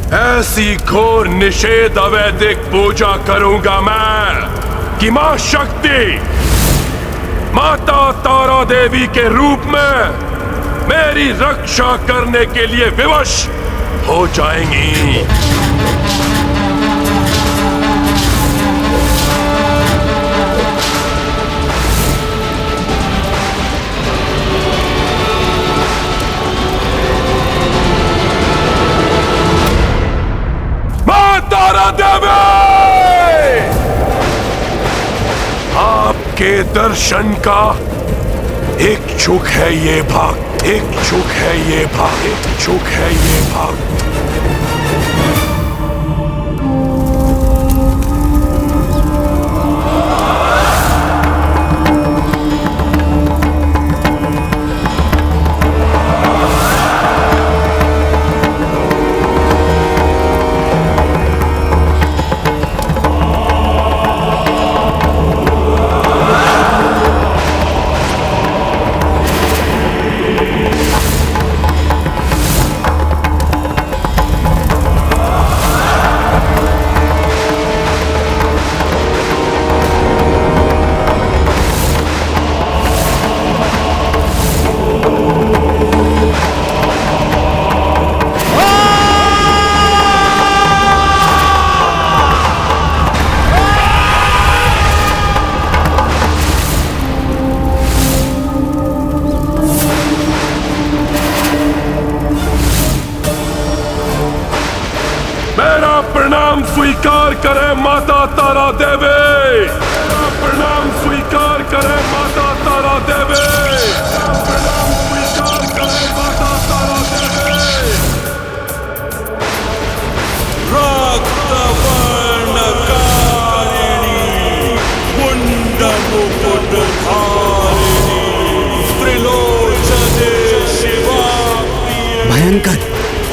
ऐसी घोर निषेध अवैधिक पूजा करूंगा मैं कि मां शक्ति माता तारा देवी के रूप में मेरी रक्षा करने के लिए विवश हो जाएंगी। तारा देवी, आपके दर्शन का इच्छुक है ये भक्त, इच्छुक है ये भक्त, इच्छुक है ये भक्त। प्रणाम स्वीकार करें माता तारा देवी, प्रणाम स्वीकार करें माता तारा देवी, प्रणाम स्वीकार करें माता तारा देवी। रक्तवर्णकारिणी मुंडमुकुटधारिणी त्रिलोचने शिवा भयंकर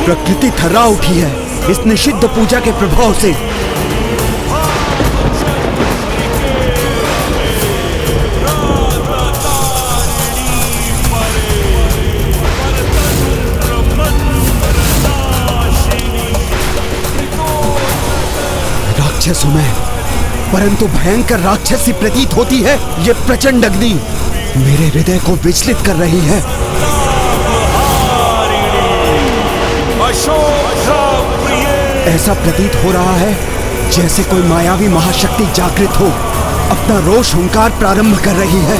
प्रकृति थर्रा उठी है इस निषिद्ध पूजा के प्रभाव से। राक्षस हूं मैं, परंतु भयंकर राक्षसी प्रतीत होती है ये प्रचंड अग्नि मेरे हृदय को विचलित कर रही है। ऐसा प्रतीत हो रहा है जैसे कोई मायावी महाशक्ति जागृत हो अपना रोष हुंकार प्रारंभ कर रही है।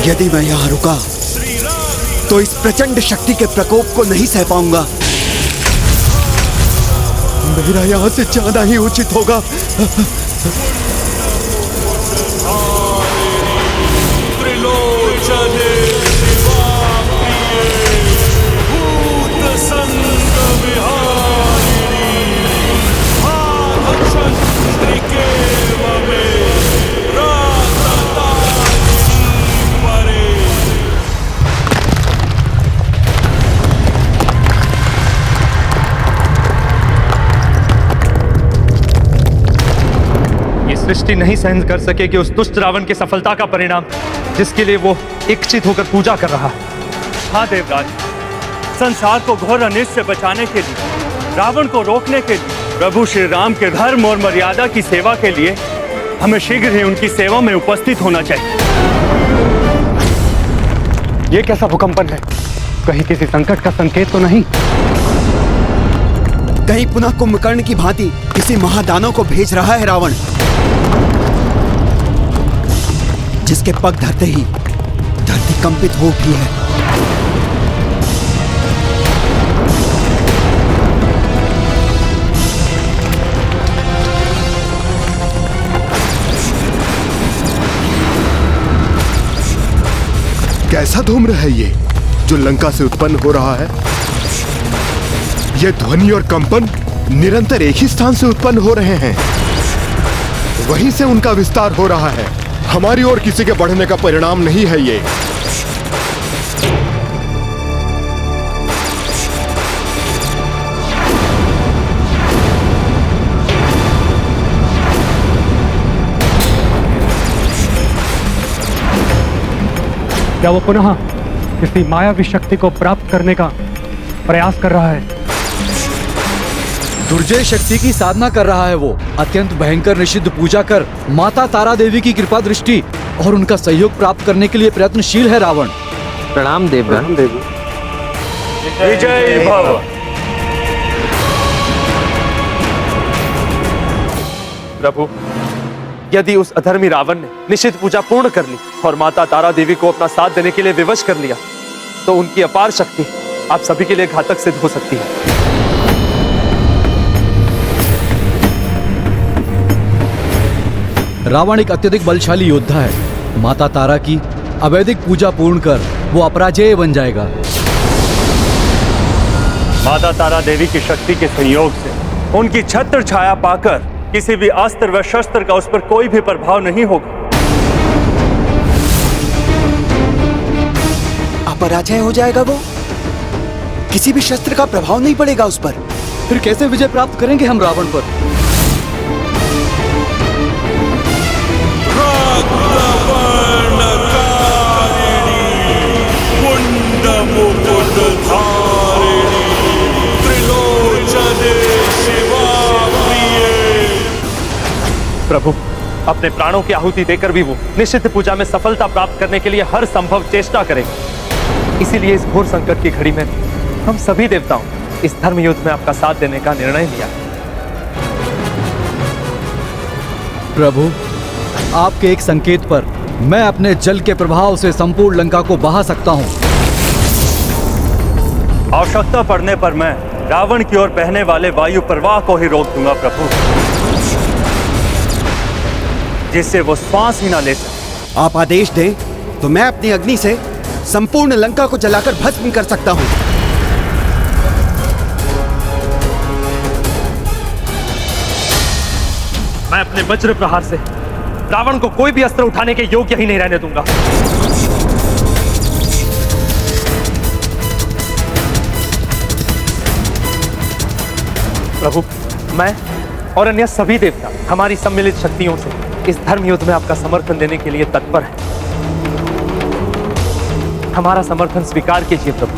यदि मैं यहाँ रुका तो इस प्रचंड शक्ति के प्रकोप को नहीं सह पाऊंगा। मेरा यहाँ से जाना ही उचित होगा। सृष्टि नहीं सहन कर सकेगी उस दुष्ट रावण की सफलता का परिणाम जिसके लिए वो इच्छित होकर पूजा कर रहा है। हाँ देवराज, संसार को घोर अनिष्ट से बचाने के लिए, रावण को रोकने के लिए, प्रभु श्री राम के धर्म और मर्यादा की सेवा के लिए हमें शीघ्र ही उनकी सेवा में उपस्थित होना चाहिए। ये कैसा भूकंपन है? कहीं किसी संकट का संकेत तो नहीं? कहीं पुनः कुंभकर्ण की भांति किसी महादानव को भेज रहा है रावण, जिसके पग धरते ही धरती कंपित हो उठी है। कैसा धूम्र है ये जो लंका से उत्पन्न हो रहा है? ये ध्वनि और कंपन निरंतर एक ही स्थान से उत्पन्न हो रहे हैं। वहीं से उनका विस्तार हो रहा है। हमारी ओर किसी के बढ़ने का परिणाम नहीं है ये। क्या वो पुनः किसी मायावी शक्ति को प्राप्त करने का प्रयास कर रहा है? दुर्जय शक्ति की साधना कर रहा है वो। अत्यंत भयंकर निषिद्ध पूजा कर माता तारा देवी की कृपा दृष्टि और उनका सहयोग प्राप्त करने के लिए प्रयत्नशील है रावण। प्रणाम देवगण। विजय भव। प्रभु, यदि उस अधर्मी रावण ने निषिद्ध पूजा पूर्ण कर ली और माता तारा देवी को अपना साथ देने के लिए विवश कर लिया, तो उनकी अपार शक्ति आप सभी के लिए घातक सिद्ध हो सकती है। रावण एक अत्यधिक बलशाली योद्धा है। माता तारा की अवैधिक पूजा पूर्ण कर वो अपराजेय बन जाएगा। माता तारा देवी की शक्ति के संयोग से उनकी छत्र छाया पाकर किसी भी अस्त्र व शस्त्र का उस पर कोई भी प्रभाव नहीं होगा। अपराजय हो जाएगा वो, किसी भी शस्त्र का प्रभाव नहीं पड़ेगा उस पर। फिर कैसे विजय प्राप्त करेंगे हम रावण पर? प्रभु, अपने प्राणों की आहुति देकर भी वो निषिद्ध पूजा में सफलता प्राप्त करने के लिए हर संभव चेष्टा करेंगे। इसीलिए इस घोर संकट की घड़ी में हम सभी देवताओं इस धर्म युद्ध में आपका साथ देने का निर्णय लिया। प्रभु, आपके एक संकेत पर मैं अपने जल के प्रभाव से संपूर्ण लंका को बहा सकता हूं। आवश्यकता पड़ने पर मैं रावण की ओर बहने वाले वायु प्रवाह को ही रोक दूंगा प्रभु, जिससे वो श्वास ही ना ले सके। आप आदेश दें तो मैं अपनी अग्नि से संपूर्ण लंका को जलाकर भस्म कर सकता हूं। मैं अपने वज्र प्रहार से रावण को कोई भी अस्त्र उठाने के योग्य ही नहीं रहने दूंगा। प्रभु, मैं और अन्य सभी देवता हमारी सम्मिलित शक्तियों से इस धर्म युद्ध में आपका समर्थन देने के लिए तत्पर है। हमारा समर्थन स्वीकार कीजिए प्रभु।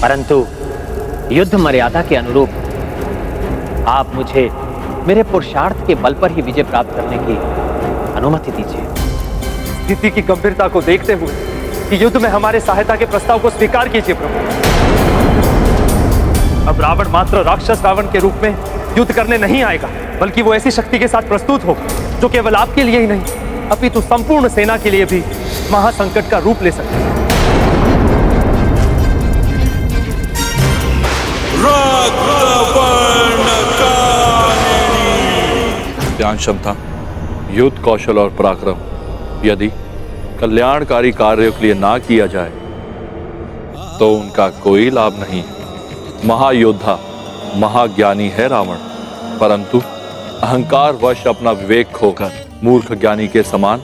परंतु युद्ध मर्यादा के अनुरूप आप मुझे मेरे पुरुषार्थ के बल पर ही विजय प्राप्त करने की अनुमति दीजिए। स्थिति की गंभीरता को देखते हुए कि युद्ध में हमारे सहायता के प्रस्ताव को स्वीकार कीजिए प्रभु। अब रावण मात्र राक्षस रावण के रूप में युद्ध करने नहीं आएगा, बल्कि वो ऐसी शक्ति के साथ प्रस्तुत होगा जो केवल आपके लिए ही नहीं अपितु संपूर्ण सेना के लिए भी महासंकट का रूप ले सकती है। ज्ञान क्षमता, युद्ध कौशल और पराक्रम यदि कल्याणकारी कार्यों के लिए ना किया जाए तो उनका कोई लाभ नहीं है। महायोद्धा महाज्ञानी है रावण, परंतु अहंकार वश अपना विवेक खोकर मूर्ख ज्ञानी के समान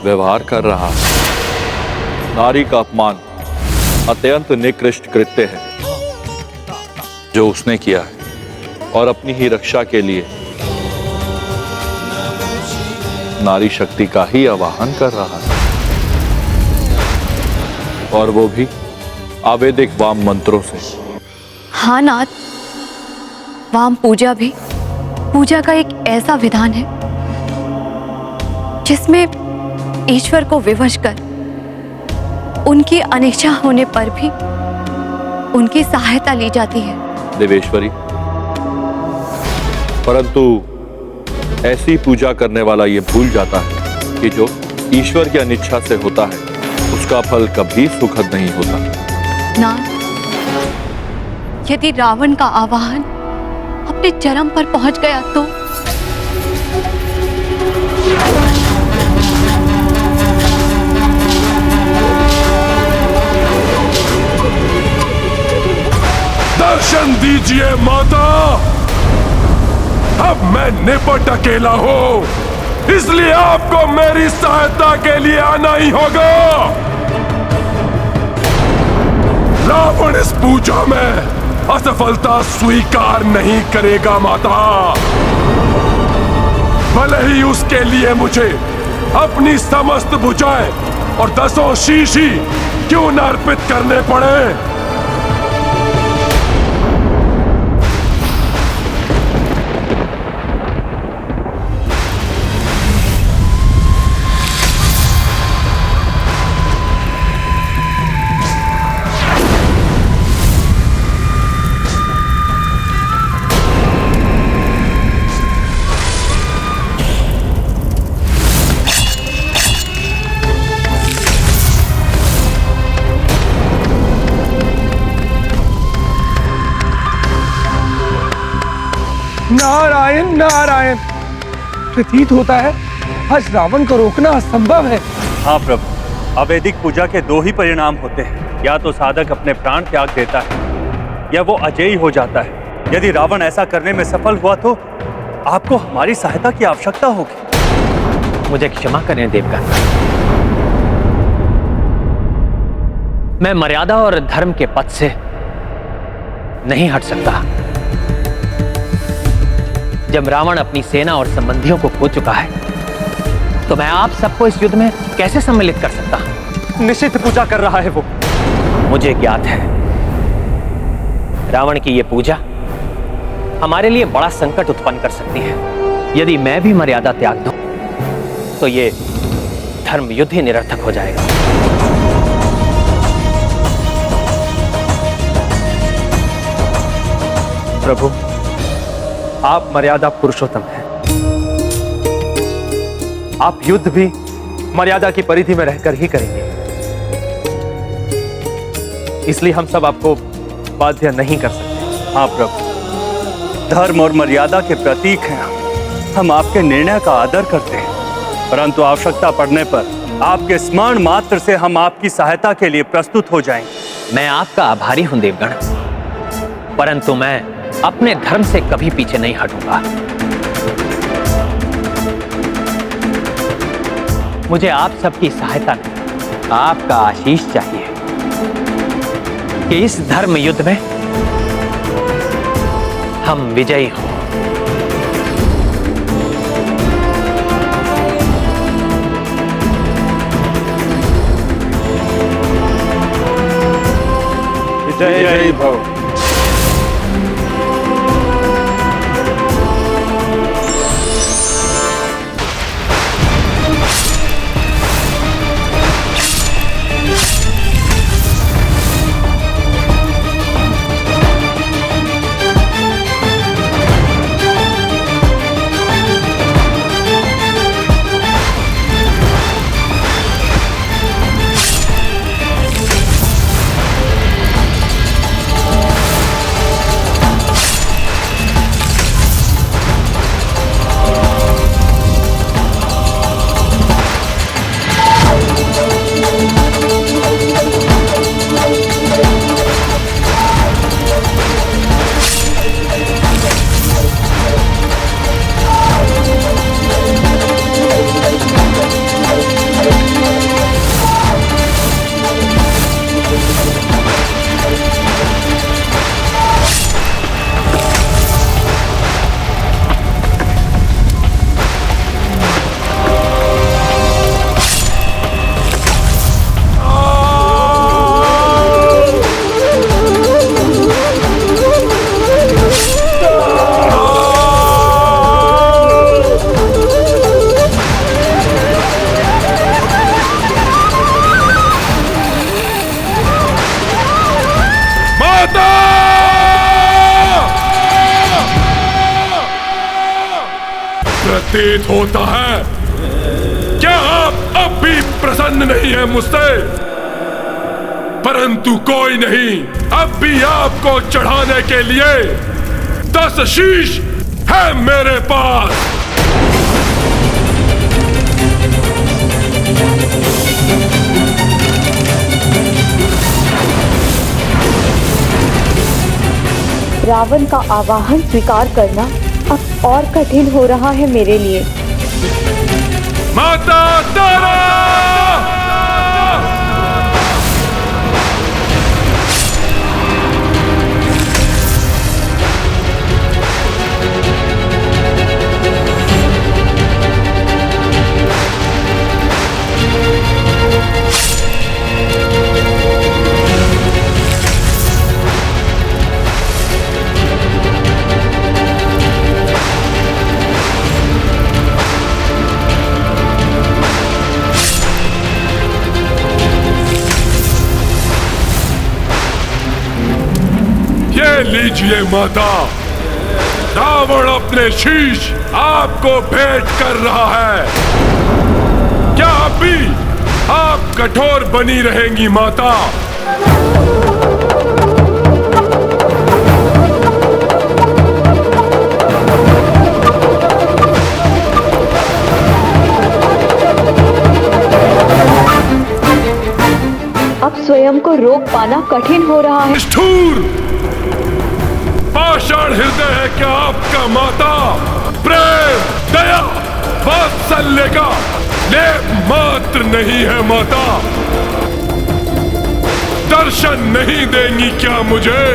व्यवहार कर रहा है। नारी का अपमान अत्यंत निकृष्ट कृत्य है जो उसने किया है, और अपनी ही रक्षा के लिए नारी शक्ति का ही आवाहन कर रहा है, और वो भी आवेदिक वाम मंत्रों से। हाँ नाथ, वाम पूजा भी पूजा का एक ऐसा विधान है जिसमें ईश्वर को विवश कर उनकी अनिच्छा होने पर भी उनकी सहायता ली जाती है। देवेश्वरी, परंतु ऐसी पूजा करने वाला ये भूल जाता है कि जो ईश्वर की अनिच्छा से होता है उसका फल कभी सुखद नहीं होता। नाथ, यदि रावण का आवाहन अपने चरम पर पहुंच गया तो दर्शन दीजिए माता, अब मैं निपट अकेला हूं, इसलिए आपको मेरी सहायता के लिए आना ही होगा। रावण इस पूजा में असफलता स्वीकार नहीं करेगा माता, भले ही उसके लिए मुझे अपनी समस्त भुजाएं और 10 शीश ही क्यों न अर्पित करने पड़े। नारायण नारायण, प्रतीत होता है आज रावण को रोकना असंभव है। हाँ प्रभु, अवैदिक पूजा के 2 ही परिणाम होते हैं, या तो साधक अपने प्राण त्याग देता है या वो अजेय हो जाता है। यदि रावण ऐसा करने में सफल हुआ तो आपको हमारी सहायता की आवश्यकता होगी। मुझे क्षमा करें देवगण, मैं मर्यादा और धर्म के पथ से नहीं हट सकता। जब रावण अपनी सेना और संबंधियों को खो चुका है तो मैं आप सबको इस युद्ध में कैसे सम्मिलित कर सकता हूं? निषिद्ध पूजा कर रहा है वो। मुझे ज्ञात है रावण की ये पूजा हमारे लिए बड़ा संकट उत्पन्न कर सकती है। यदि मैं भी मर्यादा त्याग दूं तो ये धर्म युद्ध ही निरर्थक हो जाएगा। प्रभु, आप मर्यादा पुरुषोत्तम हैं। आप युद्ध भी मर्यादा की परिधि में रहकर ही करेंगे, इसलिए हम सब आपको बाध्य नहीं कर सकते। हाँ प्रभु, धर्म और मर्यादा के प्रतीक हैं। हम आपके निर्णय का आदर करते हैं, परंतु आवश्यकता पड़ने पर आपके स्मरण मात्र से हम आपकी सहायता के लिए प्रस्तुत हो जाएंगे। मैं आपका आभारी हूं देवगण, परंतु मैं अपने धर्म से कभी पीछे नहीं हटूंगा। मुझे आप सबकी सहायता नहीं, आपका आशीष चाहिए कि इस धर्म युद्ध में हम विजयी हों। जय जय भव। प्रतीत होता है? क्या आप अब भी प्रसन्न नहीं है मुझसे? परंतु कोई नहीं, अब भी आपको चढ़ाने के लिए 10 शीश है मेरे पास। रावण का आवाहन स्वीकार करना अब और कठिन हो रहा है मेरे लिए। माता तारा! लीजिए माता, रावण अपने शीश आपको भेंट कर रहा है। क्या अभी आप कठोर बनी रहेंगी माता? अब स्वयं को रोक पाना कठिन हो रहा है। निष्ठुर पाषाण हृदय है क्या आपका माता? प्रेम, दया, वात्सल्य का लेप मात्र नहीं है माता? दर्शन नहीं देंगी क्या मुझे?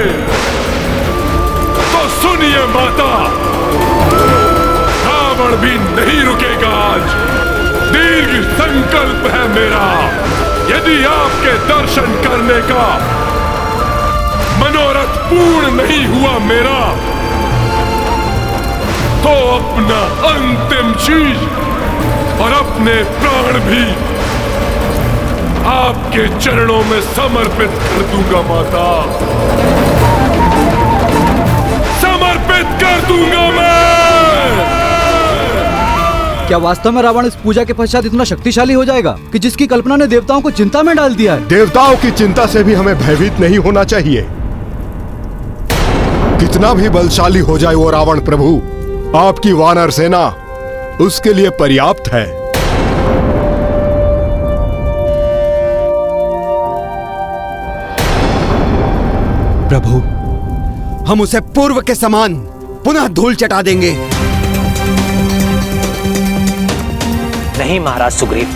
तो सुनिए माता, रावण भी नहीं रुकेगा आज। दीर्घ संकल्प है मेरा। यदि आपके दर्शन करने का मनोरथ पूर्ण नहीं हुआ मेरा, तो अपना अंतिम शीश और अपने प्राण भी आपके चरणों में समर्पित कर दूंगा माता। समर्पित कर दूंगा मैं। क्या वास्तव में रावण इस पूजा के पश्चात इतना शक्तिशाली हो जाएगा कि जिसकी कल्पना ने देवताओं को चिंता में डाल दिया है? देवताओं की चिंता से भी हमें भयभीत नहीं होना चाहिए। कितना भी बलशाली हो जाए वो रावण प्रभु, आपकी वानर सेना उसके लिए पर्याप्त है। प्रभु, हम उसे पूर्व के समान पुनः धूल चटा देंगे। नहीं महाराज सुग्रीव,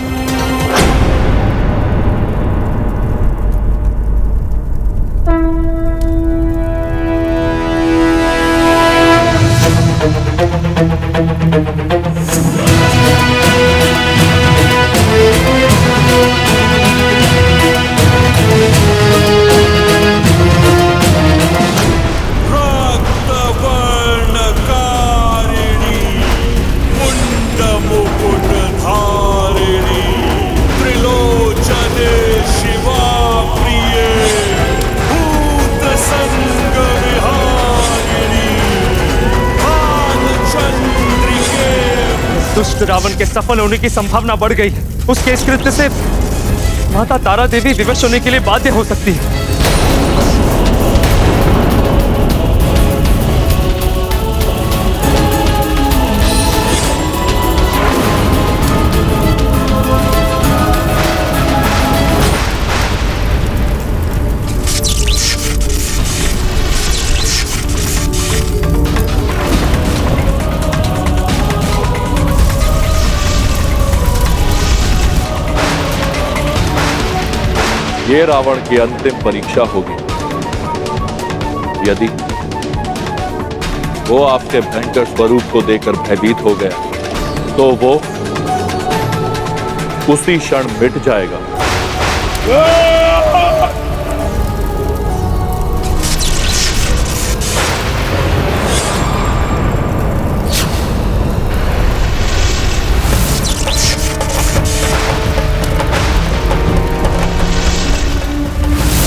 दुष्ट रावण के सफल होने की संभावना बढ़ गई है। उसके इस कृत्य से माता तारा देवी विवश होने के लिए बाध्य हो सकती है। ये रावण की अंतिम परीक्षा होगी। यदि वो आपके भयंकर स्वरूप को देखकर भयभीत हो गया तो वो उसी क्षण मिट जाएगा।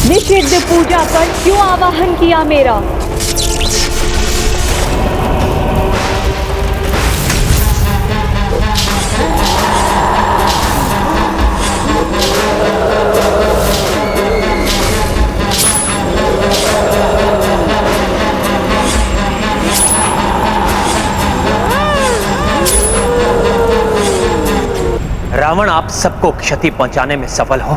निषिद्ध पूजा पर क्यों आवाहन किया मेरा? रावण आप सबको क्षति पहुंचाने में सफल हो,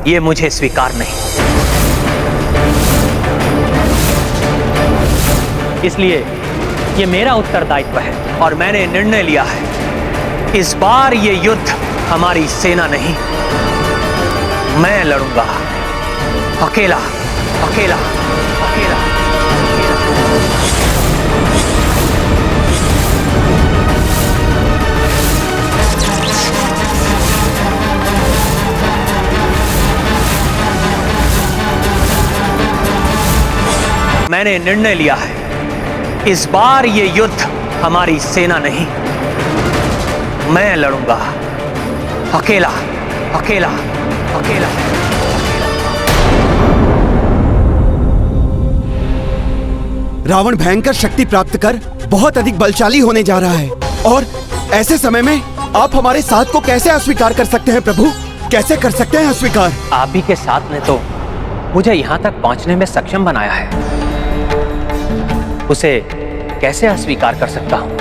यह मुझे स्वीकार नहीं। इसलिए यह मेरा उत्तरदायित्व है और मैंने निर्णय लिया है, इस बार यह युद्ध हमारी सेना नहीं, मैं लड़ूंगा अकेला अकेला अकेला। मैंने निर्णय लिया है, इस बार ये युद्ध हमारी सेना नहीं, मैं लड़ूंगा अकेला अकेला अकेला। रावण भयंकर शक्ति प्राप्त कर बहुत अधिक बलशाली होने जा रहा है और ऐसे समय में आप हमारे साथ को कैसे अस्वीकार कर सकते हैं प्रभु? कैसे कर सकते हैं अस्वीकार? आप ही के साथ ने तो मुझे यहाँ तक पहुँचने में सक्षम बनाया है, उसे कैसे अस्वीकार कर सकता हूँ?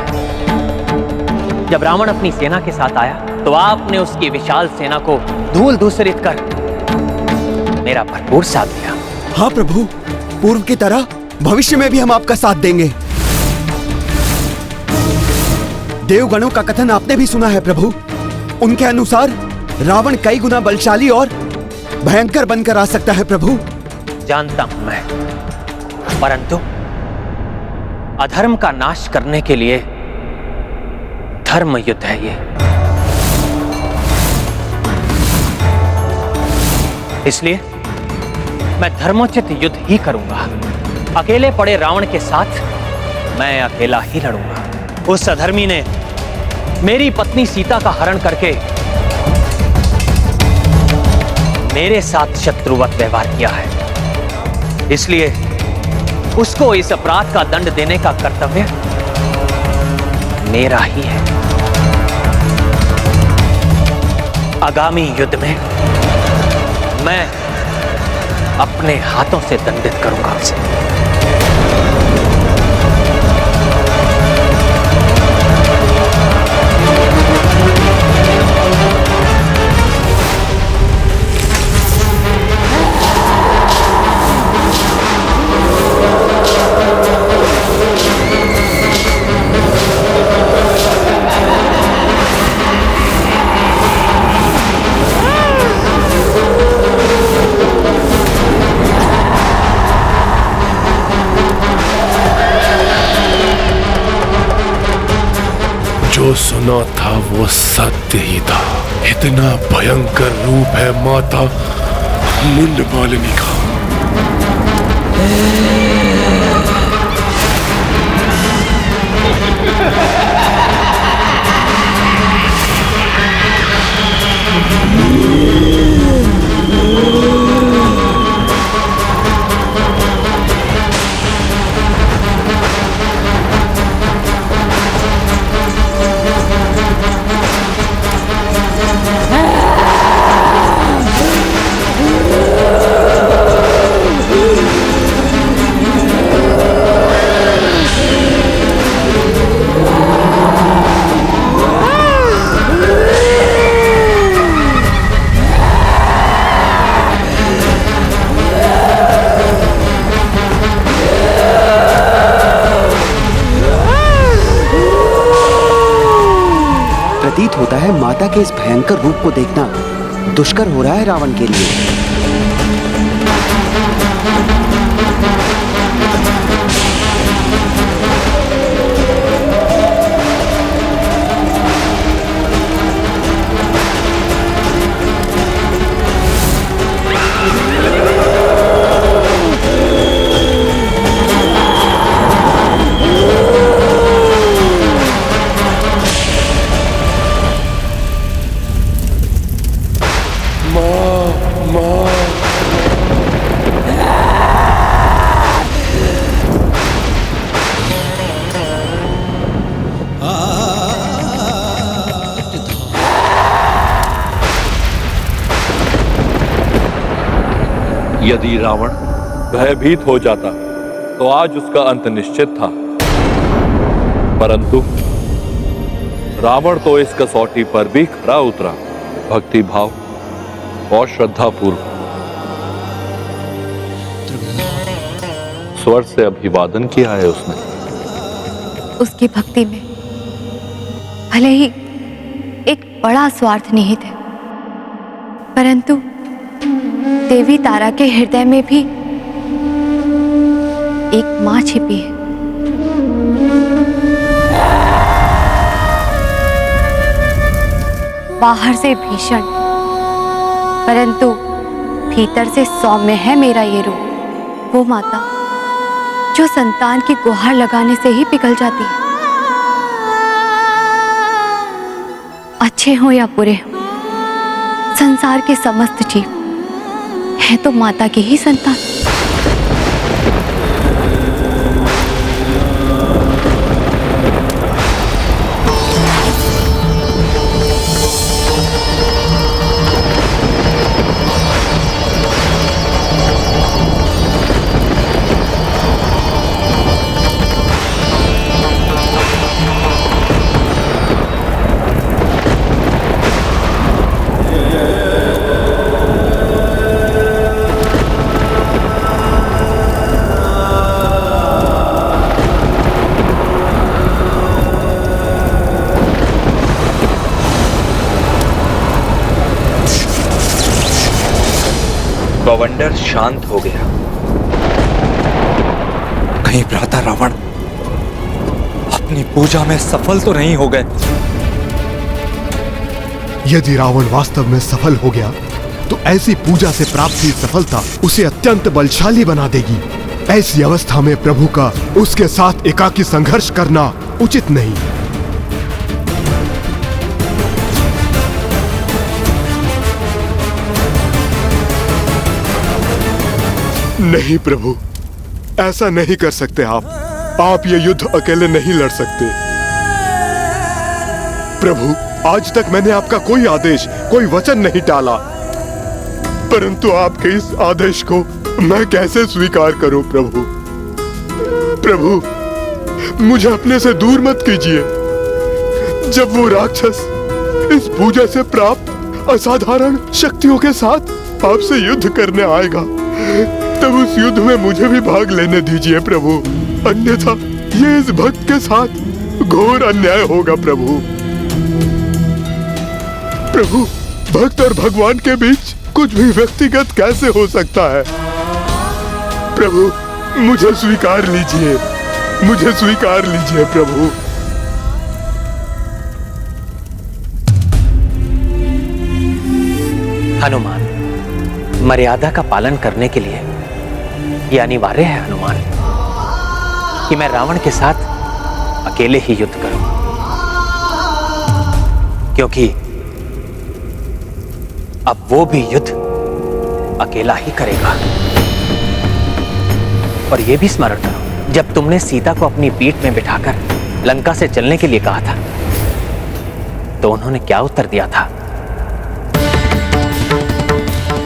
जब रावण अपनी सेना के साथ आया तो आपने उसकी विशाल सेना को धूल धूसरित कर मेरा भरपूर साथ दिया। हाँ प्रभु, पूर्व की तरह भविष्य में भी हम आपका साथ देंगे। देवगणों का कथन आपने भी सुना है प्रभु, उनके अनुसार रावण कई गुना बलशाली और भयंकर बनकर आ सकता है प्रभु। जानता हूं मैं, परंतु अधर्म का नाश करने के लिए धर्म युद्ध है ये, इसलिए मैं धर्मोचित युद्ध ही करूंगा। अकेले पड़े रावण के साथ मैं अकेला ही लड़ूंगा। उस अधर्मी ने मेरी पत्नी सीता का हरण करके मेरे साथ शत्रुवत व्यवहार किया है, इसलिए उसको इस अपराध का दंड देने का कर्तव्य मेरा ही है। आगामी युद्ध में मैं अपने हाथों से दंडित करूंगा उसे। जो सुना था वो सत्य ही था। इतना भयंकर रूप है माता मुंड मालिनी का। प्रतीत होता है माता के इस भयंकर रूप को देखना दुष्कर हो रहा है रावण के लिए। यदि रावण भयभीत हो जाता तो आज उसका अंत निश्चित था, परंतु रावण तो इस कसौटी पर भी खरा उतरा, भक्ति भाव और श्रद्धा पूर्वक स्वर से अभिवादन किया है उसने। उसकी भक्ति में भले ही एक बड़ा स्वार्थ निहित है, परंतु देवी तारा के हृदय में भी एक मां छिपी है। बाहर से भीषण, परंतु भीतर से सौम्य है मेरा ये रूप। वो माता जो संतान की गुहार लगाने से ही पिघल जाती है। अच्छे हो या बुरे हो, संसार के समस्त जीव है तो माता की ही संतान। गवंडर शांत हो गया। कहीं भ्राता रावण अपनी पूजा में सफल तो नहीं हो गए? यदि रावण वास्तव में सफल हो गया तो ऐसी पूजा से प्राप्त हुई सफलता उसे अत्यंत बलशाली बना देगी। ऐसी अवस्था में प्रभु का उसके साथ एकाकी संघर्ष करना उचित नहीं। नहीं प्रभु, ऐसा नहीं कर सकते आप ये युद्ध अकेले नहीं लड़ सकते। प्रभु, आज तक मैंने आपका कोई आदेश, कोई वचन नहीं टाला, परंतु आपके इस आदेश को मैं कैसे स्वीकार करूं प्रभु? प्रभु, मुझे अपने से दूर मत कीजिए। जब वो राक्षस इस पूजा से प्राप्त असाधारण शक्तियों के साथ आपसे युद्ध करने आएगा, तब उस युद्ध में मुझे भी भाग लेने दीजिए प्रभु। अन्यथा ये इस भक्त के साथ घोर अन्याय होगा प्रभु। प्रभु, भक्त और भगवान के बीच कुछ भी व्यक्तिगत कैसे हो सकता है? प्रभु, मुझे स्वीकार लीजिए, मुझे स्वीकार लीजिए प्रभु। हनुमान, मर्यादा का पालन करने के लिए यह अनिवार्य है हनुमान कि मैं रावण के साथ अकेले ही युद्ध करूं, क्योंकि अब वो भी युद्ध अकेला ही करेगा। और यह भी स्मरण करो, जब तुमने सीता को अपनी पीठ में बिठाकर लंका से चलने के लिए कहा था, तो उन्होंने क्या उत्तर दिया था?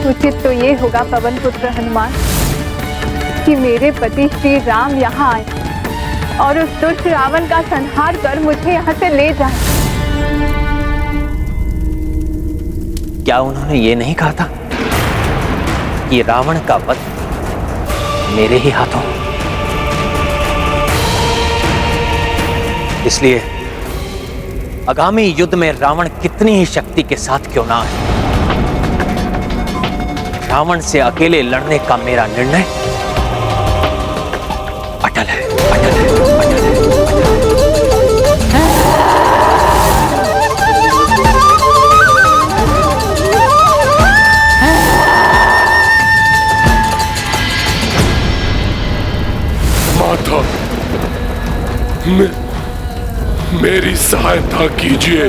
उचित तो ये होगा पवन पुत्र हनुमान कि मेरे पति श्री राम यहाँ आए और उस दुष्ट रावण का संहार कर मुझे यहाँ से ले जाए। क्या उन्होंने ये नहीं कहा था कि रावण का वध मेरे ही हाथों? इसलिए आगामी युद्ध में रावण कितनी ही शक्ति के साथ क्यों ना आए, रावण से अकेले लड़ने का मेरा निर्णय अटल है, अटल है, अटल है, माता, मेरी सहायता कीजिए।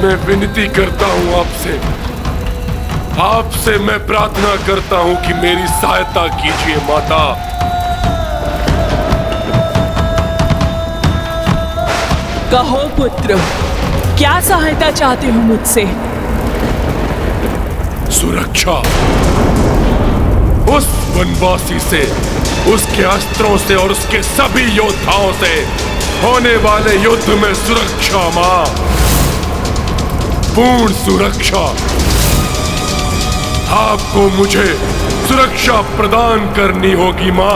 मैं विनती करता हूं आपसे मैं प्रार्थना करता हूं कि मेरी सहायता कीजिए माता। कहो पुत्र, क्या सहायता चाहते हो मुझसे? सुरक्षा। उस वनवासी से, उसके अस्त्रों से और उसके सभी योद्धाओं से होने वाले युद्ध में सुरक्षा मां, पूर्ण सुरक्षा। आपको मुझे सुरक्षा प्रदान करनी होगी मां।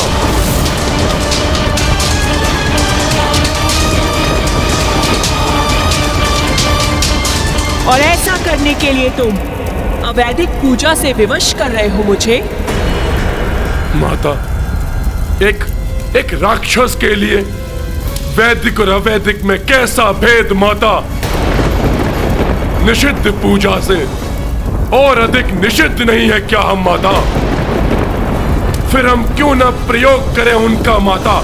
और ऐसा करने के लिए तुम अवैधिक पूजा से विवश कर रहे हो मुझे? माता, एक राक्षस के लिए वैदिक और अवैधिक में कैसा भेद माता? निषिद्ध पूजा से और अधिक निषिद्ध नहीं है क्या हम माता? फिर हम क्यों न प्रयोग करें उनका माता?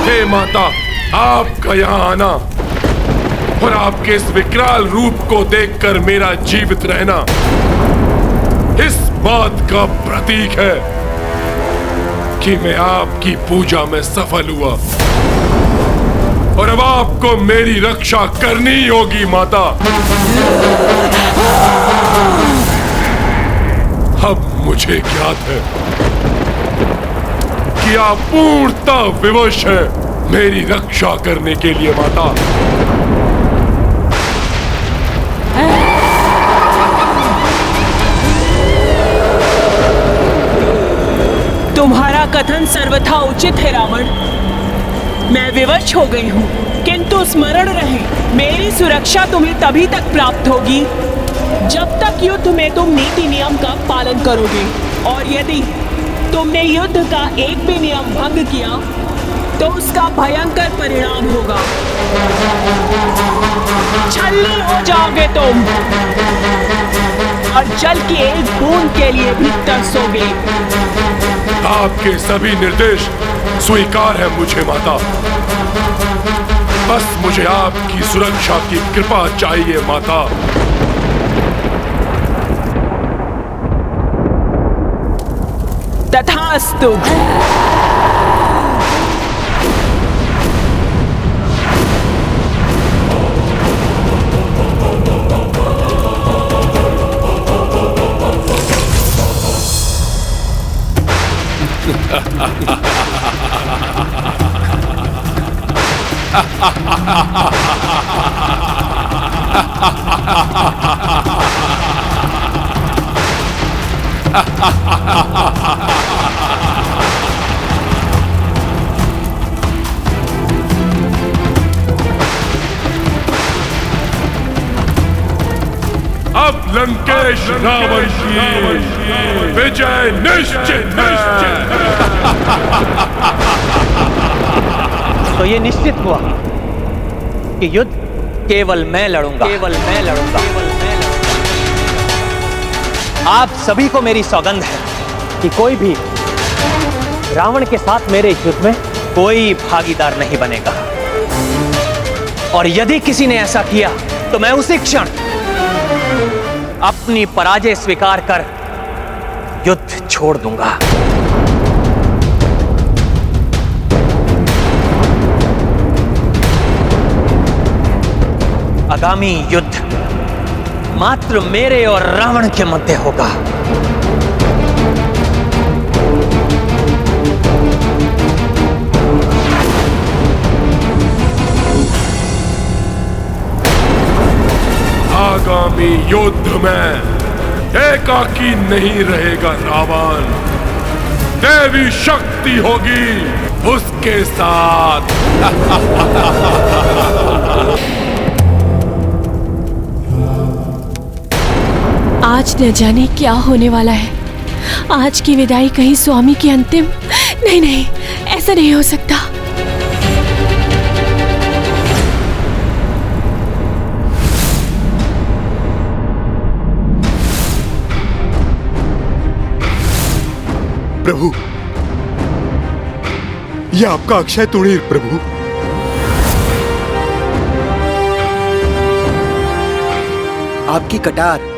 हे माता, आपका यहाँ आना और आपके इस विकराल रूप को देखकर मेरा जीवित रहना इस बात का प्रतीक है कि मैं आपकी पूजा में सफल हुआ और अब आपको मेरी रक्षा करनी होगी माता। अब मुझे ज्ञात है कि आप पूर्णतः विवश है मेरी रक्षा करने के लिए माता। तुम्हारा कथन सर्वथा उचित है रावण। मैं विवश हो गई हूँ, किंतु स्मरण रहे मेरी सुरक्षा तुम्हें तभी तक प्राप्त होगी जब तक युद्ध में तुम नीति नियम का पालन करोगे। और यदि तुमने युद्ध का एक भी नियम भंग किया तो उसका भयंकर परिणाम होगा। छलनी हो जाओगे तुम और जल की एक बूंद के लिए भी तरसोगे। आपके सभी निर्देश स्वीकार है मुझे माता। बस मुझे आपकी सुरक्षा की कृपा चाहिए माता। तथास्तु। अब लंकेश रावण की विजय निश्चित है। तो ये निश्चित हुआ कि युद्ध केवल मैं लड़ूंगा, केवल मैं लड़ूंगा, केवल मैं लड़ूंगा। आप सभी को मेरी सौगंध है कि कोई भी रावण के साथ मेरे युद्ध में कोई भागीदार नहीं बनेगा। और यदि किसी ने ऐसा किया तो मैं उसी क्षण अपनी पराजय स्वीकार कर युद्ध छोड़ दूंगा। आगामी युद्ध मात्र मेरे और रावण के मध्य होगा। आगामी युद्ध में एकाकी नहीं रहेगा रावण, देवी शक्ति होगी उसके साथ। आज न जाने क्या होने वाला है। आज की विदाई कहीं स्वामी की अंतिम? नहीं नहीं, ऐसा नहीं हो सकता। प्रभु, यह आपका अक्षय तुणीर प्रभु। आपकी कटार।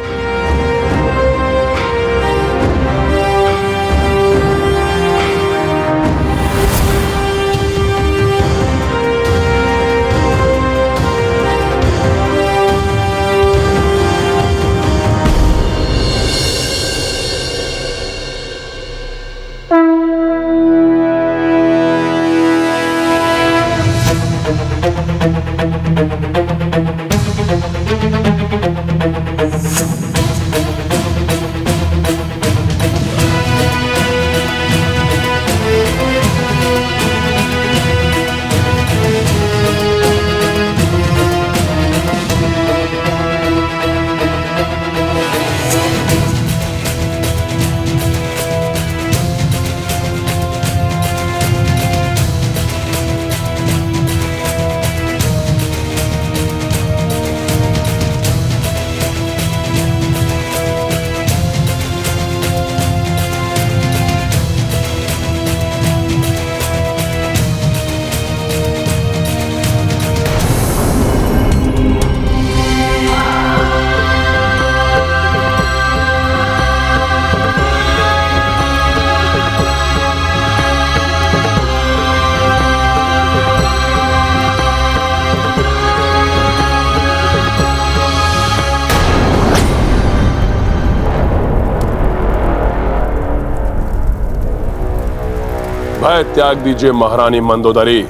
भय त्याग दीजिए महारानी मंदोदरी।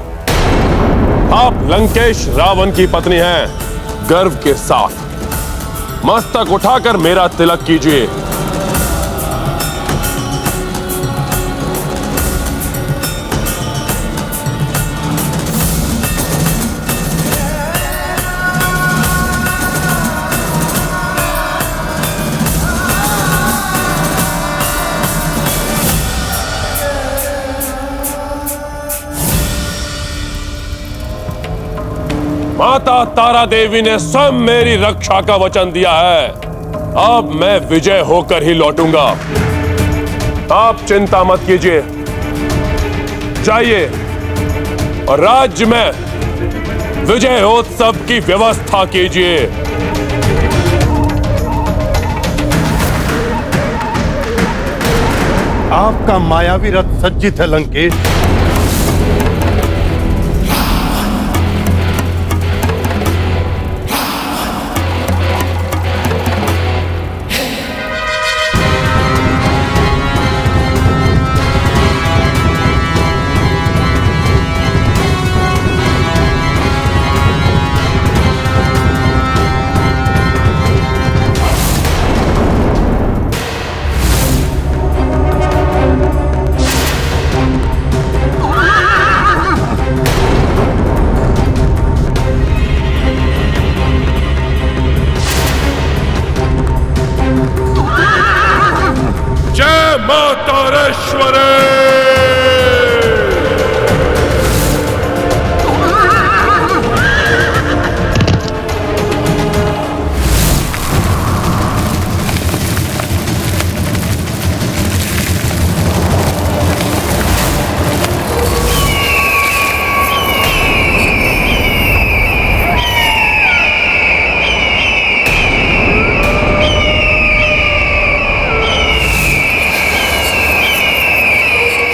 आप लंकेश रावण की पत्नी हैं। गर्व के साथ मस्तक उठाकर मेरा तिलक कीजिए। माता तारा देवी ने स्वयं मेरी रक्षा का वचन दिया है। अब मैं विजय होकर ही लौटूंगा। आप चिंता मत कीजिए, जाइए और राज्य में विजयोत्सव की व्यवस्था कीजिए। आपका मायावी रथ सज्जित है लंकेश।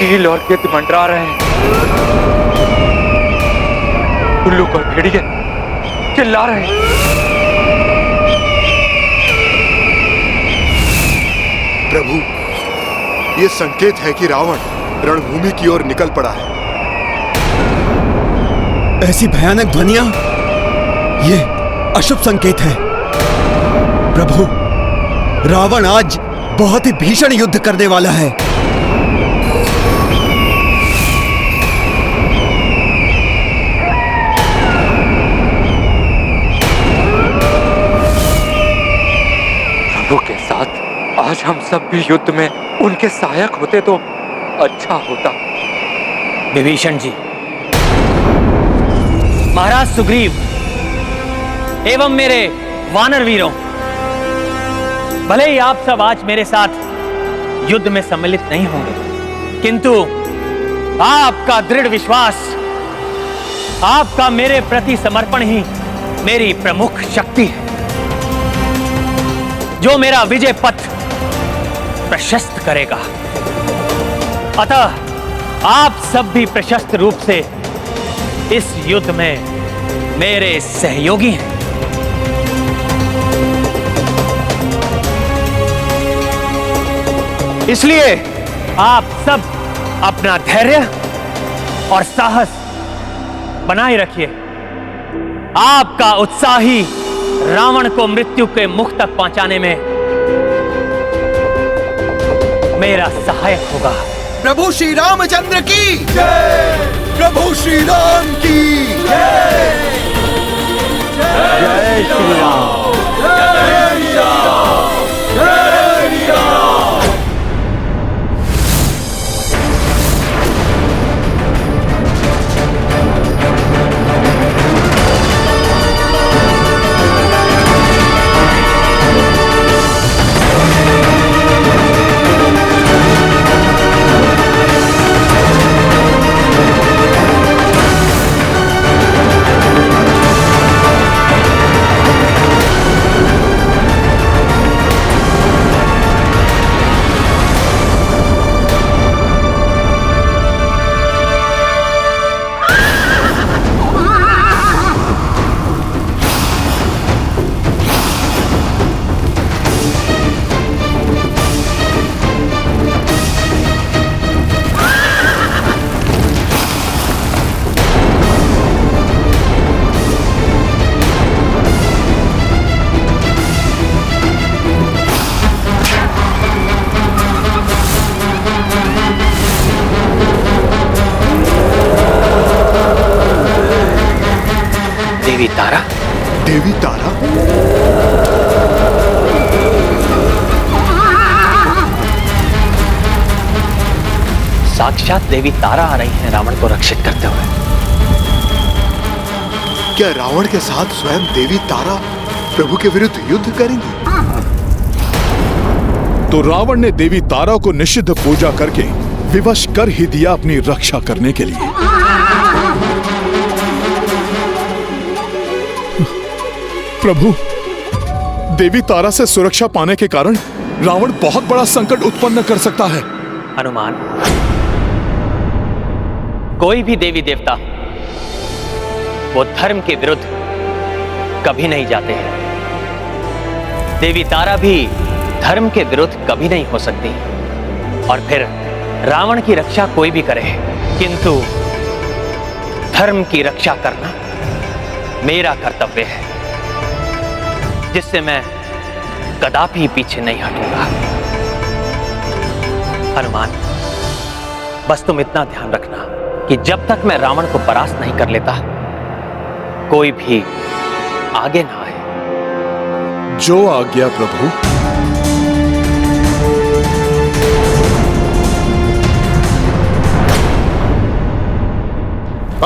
चील और गिद्ध मंडरा रहे हैं। उल्लू और भेड़िए चिल्ला रहे हैं। प्रभु, ये संकेत है कि रावण रणभूमि की ओर निकल पड़ा है। ऐसी भयानक ध्वनियां, ये अशुभ संकेत है। प्रभु, रावण आज बहुत ही भीषण युद्ध करने वाला है। के साथ आज हम सब भी युद्ध में उनके सहायक होते तो अच्छा होता। विभीषण जी, महाराज सुग्रीव एवं मेरे वानर वीरों, भले ही आप सब आज मेरे साथ युद्ध में सम्मिलित नहीं होंगे, किंतु आपका दृढ़ विश्वास, आपका मेरे प्रति समर्पण ही मेरी प्रमुख शक्ति है, जो मेरा विजय पथ प्रशस्त करेगा। अतः आप सब भी प्रशस्त रूप से इस युद्ध में मेरे सहयोगी हैं। इसलिए आप सब अपना धैर्य और साहस बनाए रखिए। आपका उत्साह ही रावण को मृत्यु के मुख तक पहुंचाने में मेरा सहायक होगा। प्रभु श्री रामचंद्र की जय। प्रभु श्री राम की जय। जय श्री राम। जय श्री राम। जय श्री राम। देवी तारा? साक्षात देवी तारा आ रही हैं रावण को रक्षित करते हुए। क्या रावण के साथ स्वयं देवी तारा प्रभु के विरुद्ध युद्ध करेंगी? तो रावण ने देवी तारा को निषिद्ध पूजा करके विवश कर ही दिया अपनी रक्षा करने के लिए। प्रभु, देवी तारा से सुरक्षा पाने के कारण रावण बहुत बड़ा संकट उत्पन्न कर सकता है। हनुमान, कोई भी देवी देवता वो धर्म के विरुद्ध कभी नहीं जाते हैं। देवी तारा भी धर्म के विरुद्ध कभी नहीं हो सकती। और फिर रावण की रक्षा कोई भी करे, किंतु धर्म की रक्षा करना मेरा कर्तव्य है, जिससे मैं कदापि पीछे नहीं हटूंगा। हनुमान, बस तुम इतना ध्यान रखना कि जब तक मैं रावण को परास्त नहीं कर लेता, कोई भी आगे ना आए। जो आज्ञा प्रभु।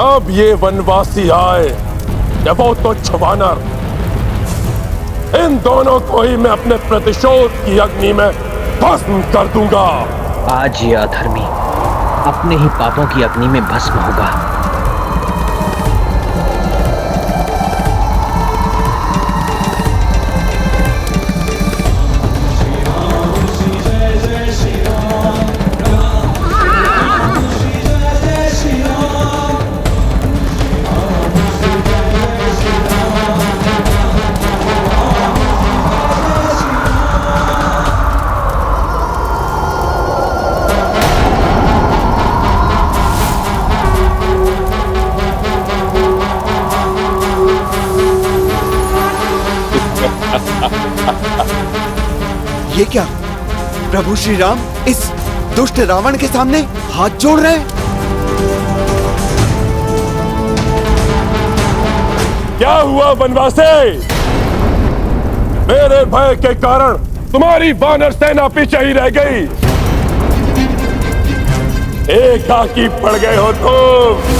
अब ये वनवासी आए या वो तुच्छ वानर, इन दोनों को ही मैं अपने प्रतिशोध की अग्नि में भस्म कर दूंगा। आज ये अधर्मी अपने ही पापों की अग्नि में भस्म होगा। ये क्या, प्रभु श्री राम इस दुष्ट रावण के सामने हाथ जोड़ रहे हैं? क्या हुआ वनवासी? मेरे भय के कारण तुम्हारी वानर सेना पीछे ही रह गई। एकाकी पड़ गए हो तुम,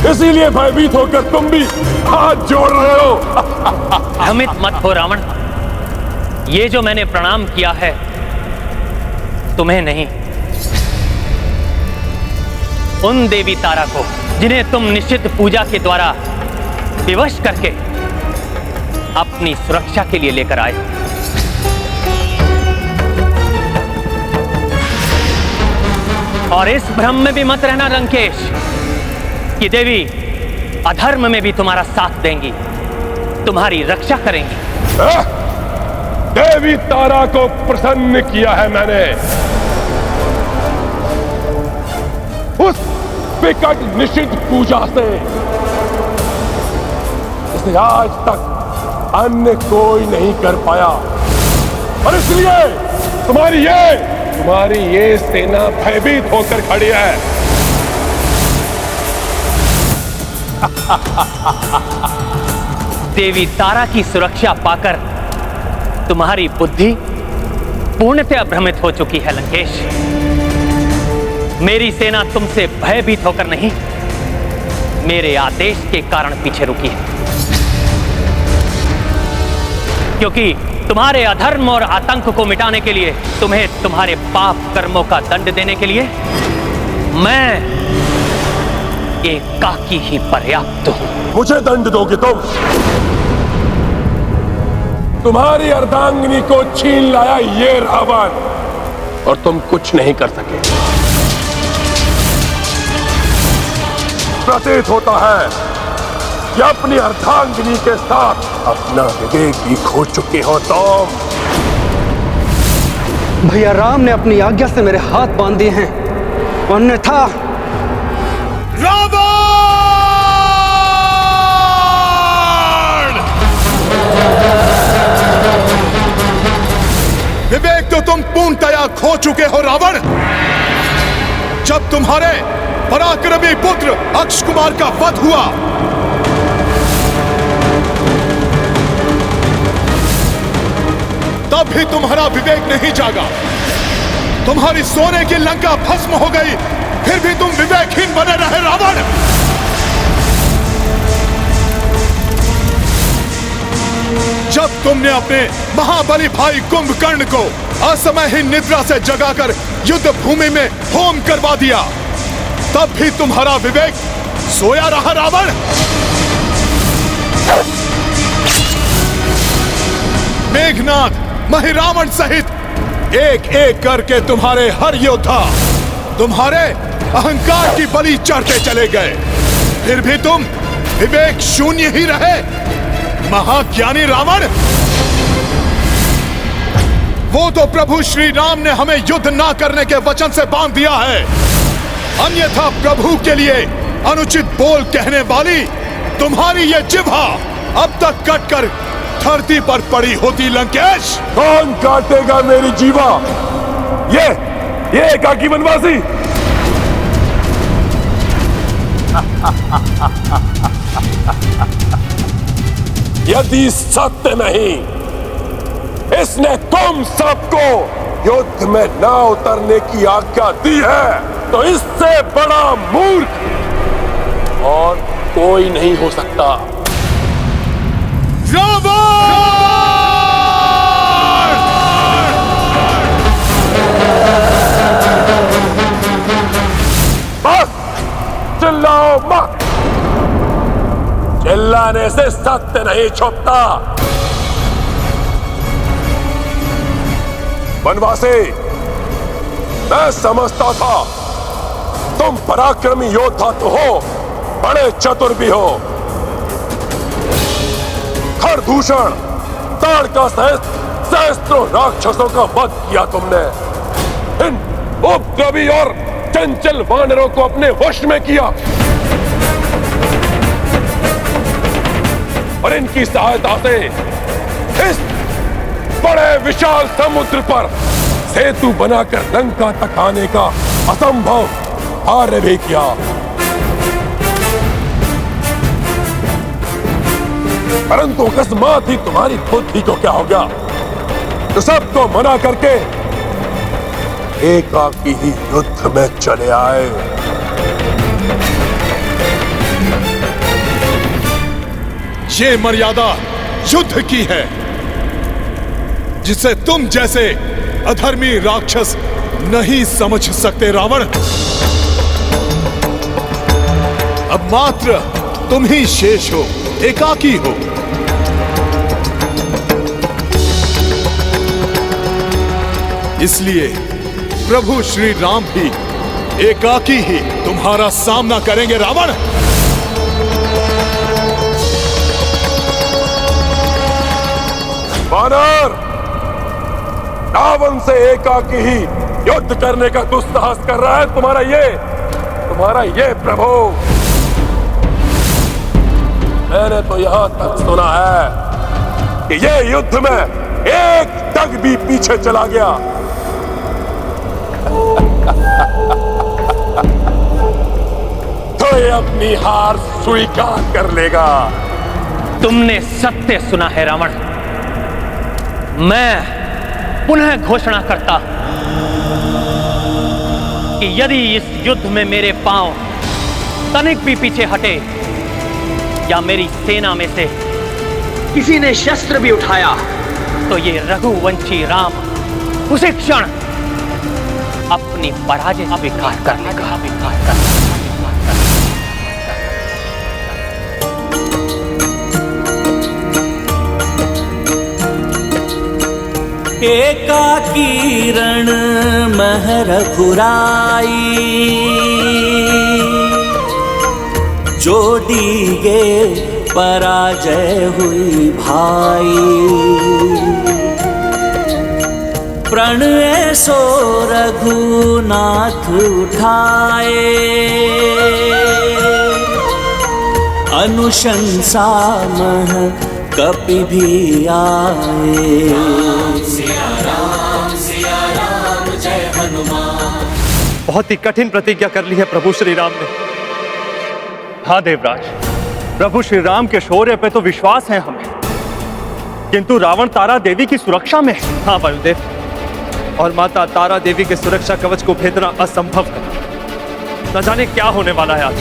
इसीलिए भयभीत होकर तुम भी हाथ जोड़ रहे हो। भ्रमित मत हो रावण, ये जो मैंने प्रणाम किया है तुम्हें नहीं, उन देवी तारा को जिन्हें तुम निषिद्ध पूजा के द्वारा विवश करके अपनी सुरक्षा के लिए लेकर आए। और इस भ्रम में भी मत रहना लंकेश कि देवी अधर्म में भी तुम्हारा साथ देंगी, तुम्हारी रक्षा करेंगी। देवी तारा को प्रसन्न किया है मैंने, उस विकट निषिद्ध पूजा से, इसे आज तक अन्य कोई नहीं कर पाया। और इसलिए तुम्हारी ये सेना भयभीत होकर खड़ी है। देवी तारा की सुरक्षा पाकर तुम्हारी बुद्धि पूर्णतः भ्रमित हो चुकी है लंकेश। मेरी सेना तुमसे भयभीत होकर नहीं, मेरे आदेश के कारण पीछे रुकी है। क्योंकि तुम्हारे अधर्म और आतंक को मिटाने के लिए, तुम्हें तुम्हारे पाप कर्मों का दंड देने के लिए मैं एकाकी ही पर्याप्त हूं। मुझे दंड दोगे तुम? तुम्हारी अर्धांगिनी को छीन लाया ये रावण, और तुम कुछ नहीं कर सके। प्रतीत होता है कि अपनी अर्धांगिनी के साथ अपना विवेक भी खो चुके हो तुम। भैया राम ने अपनी आज्ञा से मेरे हाथ बांध दिए हैं, अन्यथा विवेक तो तुम पूर्णतया खो चुके हो रावण। जब तुम्हारे पराक्रमी पुत्र अक्ष कुमार का वध हुआ, तब भी तुम्हारा विवेक नहीं जागा। तुम्हारी सोने की लंका भस्म हो गई, फिर भी तुम विवेकहीन बने रहे रावण। जब तुमने अपने महाबली भाई कुंभकर्ण को असमय ही निद्रा से जगाकर युद्ध भूमि में होम करवा दिया, तब भी तुम्हारा विवेक सोया रहा रावण। मेघनाथ, महिरावण सहित एक एक करके तुम्हारे हर योद्धा तुम्हारे अहंकार की बलि चढ़ते चले गए, फिर भी तुम विवेक शून्य ही रहे। महाज्ञानी रावण, वो तो प्रभु श्री राम ने हमें युद्ध ना करने के वचन से बांध दिया है, अन्यथा प्रभु के लिए अनुचित बोल कहने वाली तुम्हारी ये जिह्वा अब तक कटकर धरती पर पड़ी होती। लंकेश, कौन काटेगा मेरी जीवा? ये एकाकी वनवासी। यदि सत्य नहीं, इसने तुम सबको युद्ध में न उतरने की आज्ञा दी है, तो इससे बड़ा मूर्ख और कोई नहीं हो सकता। बस चिल्लाओ मत। चिल्लाने से सत्य नहीं छुपता। वनवासी, मैं समझता था तुम पराक्रमी योद्धा तो हो, बड़े चतुर भी हो। खरदूषण, ताड़का सहित सहस्त्रों राक्षसों का वध किया तुमने। इन उपद्रवी और चंचल वानरों को अपने वश में किया और इनकी सहायता से इस बड़े विशाल समुद्र पर सेतु बनाकर लंका तक आने का असंभव कार्य भी किया। परंतु अकस्मात ही तुम्हारी बुद्धि को क्या हो गया, तो सबको मना करके एकाकी ही युद्ध में चले आए। ये मर्यादा युद्ध की है, जिसे तुम जैसे अधर्मी राक्षस नहीं समझ सकते रावण। अब मात्र तुम ही शेष हो, एकाकी हो। इसलिए प्रभु श्री राम भी एकाकी ही तुम्हारा सामना करेंगे रावण। वानर, रावण से एकाकी ही युद्ध करने का दुस्साहस कर रहा है तुम्हारा ये प्रभु। मैंने तो यहां तक सुना है कि ये युद्ध में एक तक भी पीछे चला गया तो ये अपनी हार स्वीकार कर लेगा। तुमने सत्य सुना है रावण। मैं पुनः घोषणा करता कि यदि इस युद्ध में मेरे पांव तनिक भी पीछे हटे या मेरी सेना में से किसी ने शस्त्र भी उठाया, तो ये रघुवंशी राम उसी क्षण अपनी पराजय स्वीकार कर लेगा। एकाकी रण महर खुराई, जोड़ीगे पराजय हुई भाई। प्रण सो रघुनाथ उठाए, अनुशंसा मह कपि भी आए। सिया राम जय हनुमान। बहुत ही कठिन प्रतिज्ञा कर ली है प्रभु श्री राम ने। हाँ देवराज, प्रभु श्री राम के शौर्य पे तो विश्वास है हमें, किंतु रावण तारा देवी की सुरक्षा में है। हाँ वायुदेव, और माता तारा देवी के सुरक्षा कवच को भेदना असंभव है। न जाने क्या होने वाला है आज।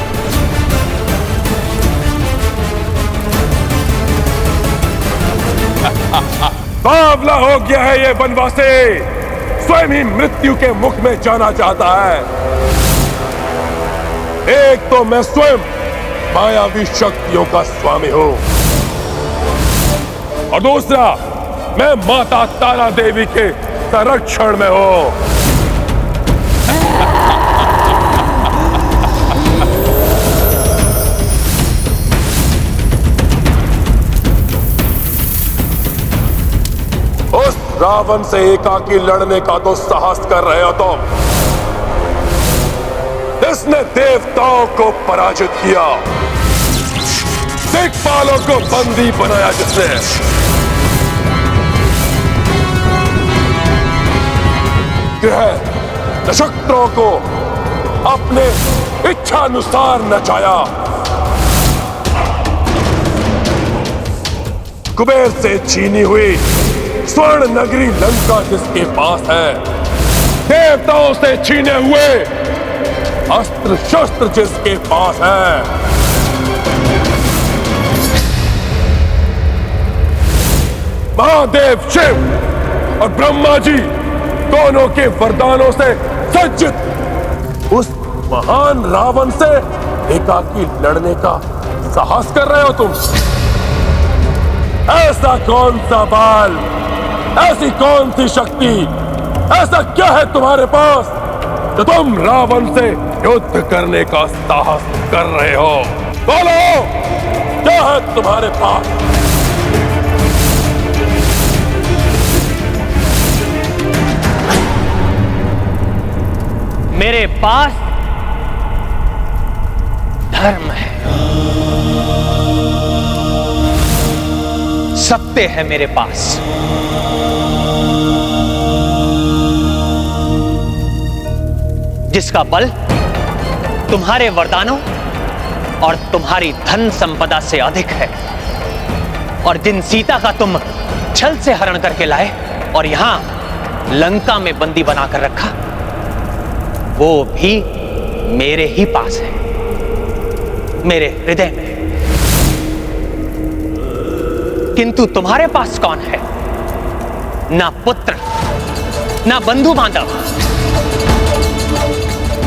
बावला हो गया है ये वनवासी, स्वयं ही मृत्यु के मुख में जाना चाहता है। एक तो मैं स्वयं मायावी शक्तियों का स्वामी हूं, और दूसरा मैं माता तारा देवी के संरक्षण में हूं। उस रावण से एकाकी लड़ने का तो साहस कर रहे हो तुम, जिसने देवताओं को पराजित किया, दिक्पालों को बंदी बनाया, जिसने ग्रह नक्षत्रों को अपने इच्छानुसार नचाया, कुबेर से छीनी हुई स्वर्ण नगरी लंका जिसके पास है, देवताओं से छीने हुए अस्त्र शस्त्र जिसके पास है, महादेव शिव और ब्रह्मा जी दोनों के वरदानों से सज्जित उस महान रावण से एकाकी लड़ने का साहस कर रहे हो तुम। ऐसा कौन सा बल, ऐसी कौन सी शक्ति, ऐसा क्या है तुम्हारे पास तो तुम रावण से युद्ध करने का साहस कर रहे हो? बोलो, क्या है तुम्हारे पास? मेरे पास धर्म है, सत्य है मेरे पास। जिसका बल तुम्हारे वरदानों और तुम्हारी धन संपदा से अधिक है, और जिन सीता का तुम छल से हरण करके लाए और यहां लंका में बंदी बनाकर रखा, वो भी मेरे ही पास है, मेरे हृदय में। किंतु तुम्हारे पास कौन है? ना पुत्र, ना बंधु बांधव,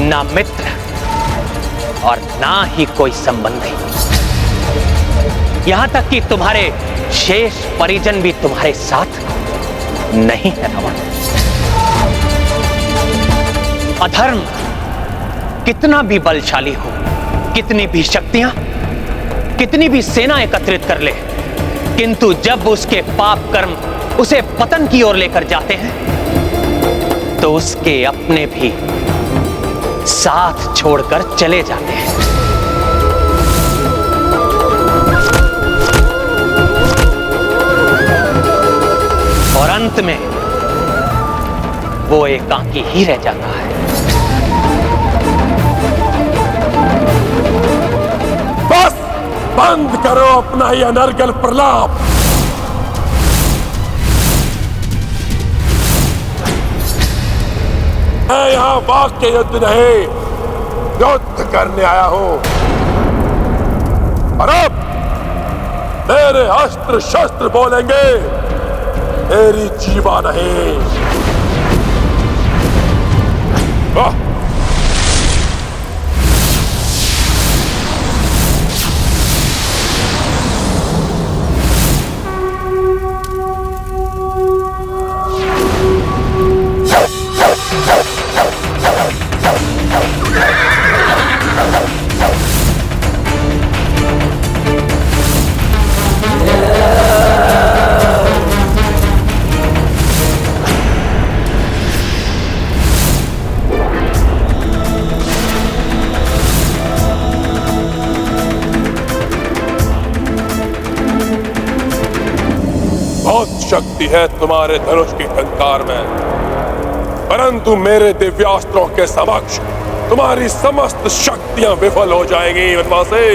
ना मित्र, और ना ही कोई संबंधी। यहां तक कि तुम्हारे शेष परिजन भी तुम्हारे साथ नहीं है रावण। अधर्म कितना भी बलशाली हो, कितनी भी शक्तियां, कितनी भी सेना एकत्रित कर ले, किंतु जब उसके पाप कर्म उसे पतन की ओर लेकर जाते हैं तो उसके अपने भी साथ छोड़कर चले जाते हैं। और अंत में वो एकाकी ही रह जाता है। बस बंद करो अपना ये अनर्गल प्रलाप। मैं यहां वाक्य युद्ध नहीं, युद्ध करने आया हूं, और अब मेरे अस्त्र शस्त्र बोलेंगे, तेरी जीवा नहीं। बहुत शक्ति है तुम्हारे धनुष की टंकार में, परंतु मेरे दिव्यास्त्रों के समक्ष तुम्हारी समस्त शक्तियां विफल हो जाएंगी वनवासी।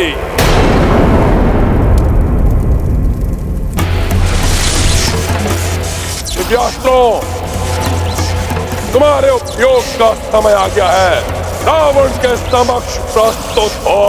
दिव्यास्त्रों, तुम्हारे उपयोग का समय आ गया है। रावण के समक्ष प्रस्तुत हो।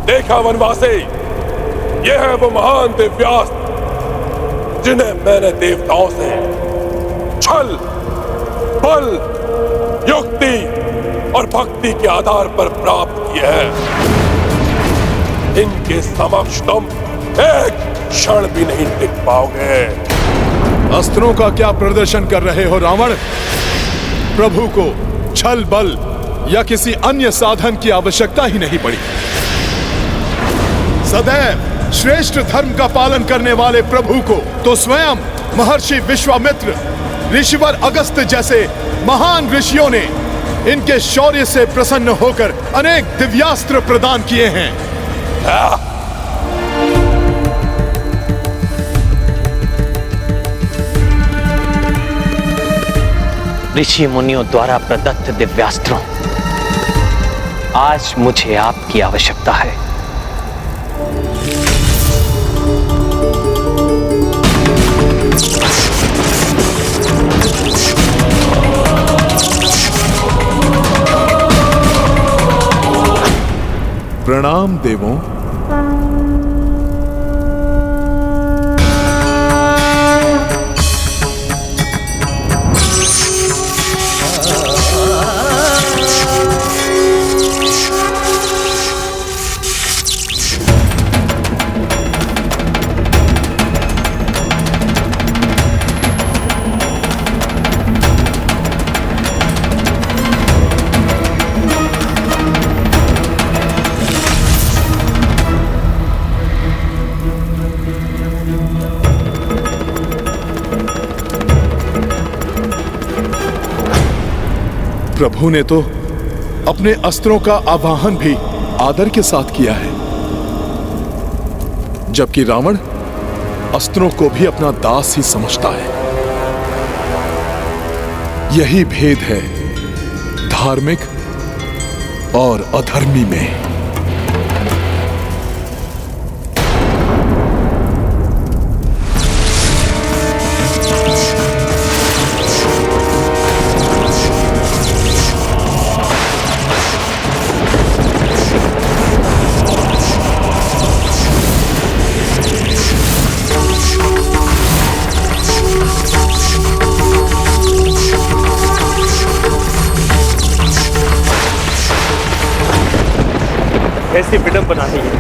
देखा वनवासी, यह है वो महान दिव्यास्त्र जिन्हें मैंने देवताओं से छल, बल, युक्ति और भक्ति के आधार पर प्राप्त किए हैं। इनके समक्ष तुम एक क्षण भी नहीं टिक पाओगे। अस्त्रों का क्या प्रदर्शन कर रहे हो रावण? प्रभु को छल, बल या किसी अन्य साधन की आवश्यकता ही नहीं पड़ी। सदैव श्रेष्ठ धर्म का पालन करने वाले प्रभु को तो स्वयं महर्षि विश्वामित्र, ऋषिवर अगस्त्य जैसे महान ऋषियों ने इनके शौर्य से प्रसन्न होकर अनेक दिव्यास्त्र प्रदान किए हैं। ऋषि मुनियों द्वारा प्रदत्त दिव्यास्त्रों, आज मुझे आपकी आवश्यकता है। प्रणाम देवों। प्रभु ने तो अपने अस्त्रों का आवाहन भी आदर के साथ किया है, जबकि रावण अस्त्रों को भी अपना दास ही समझता है। यही भेद है धार्मिक और अधर्मी में। कैसी विडंबना है ये।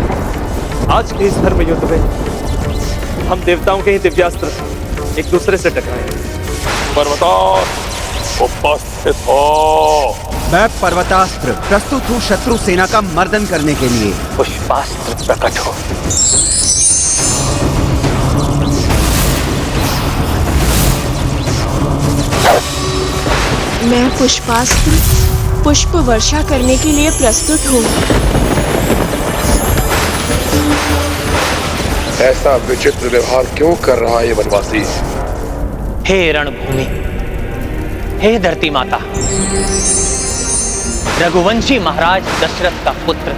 आज के इस धर्म युद्ध में हम देवताओं के ही दिव्यास्त्र एक दूसरे से टकराए। पर्वतास्त्र उपस्थित हो। मैं पर्वतास्त्र प्रस्तुत हूँ शत्रु सेना का मर्दन करने के लिए। पुष्पास्त्र प्रकट हो। मैं पुष्पास्त्र पुष्प वर्षा करने के लिए प्रस्तुत हूँ। ऐसा विचित्र व्यवहार क्यों कर रहा है वनवासी? हे रणभूमि, हे धरती माता, रघुवंशी महाराज दशरथ का पुत्र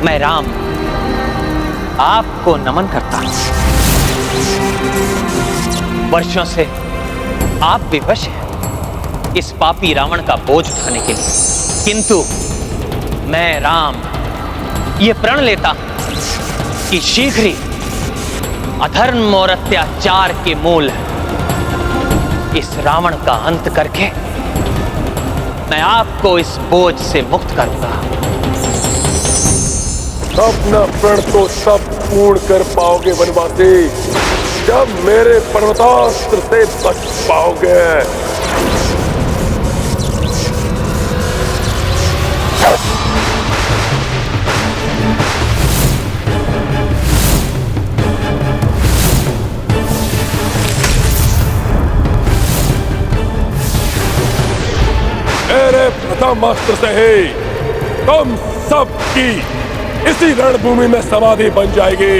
मैं राम आपको नमन करता हूं। वर्षों से आप विवश हैं इस पापी रावण का बोझ उठाने के लिए, किंतु मैं राम ये प्रण लेता कि शीघ्र ही अधर्म और अत्याचार के मूल इस रावण का अंत करके मैं आपको इस बोझ से मुक्त करूंगा। अपना प्रण तो सब पूर्ण कर पाओगे वनवासी, जब मेरे पर्वतास्त्र से बच पाओगे। मेरे प्रथम अस्त्र से ही तुम सबकी इसी रणभूमि में समाधि बन जाएगी।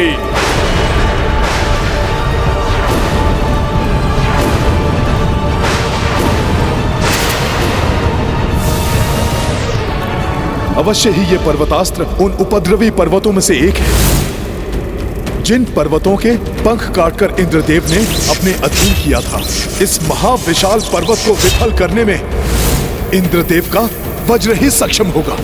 अवश्य ही ये पर्वतास्त्र उन उपद्रवी पर्वतों में से एक है जिन पर्वतों के पंख काटकर इंद्रदेव ने अपने अधीन किया था। इस महाविशाल पर्वत को विफल करने में इंद्रदेव का वज्र ही सक्षम होगा।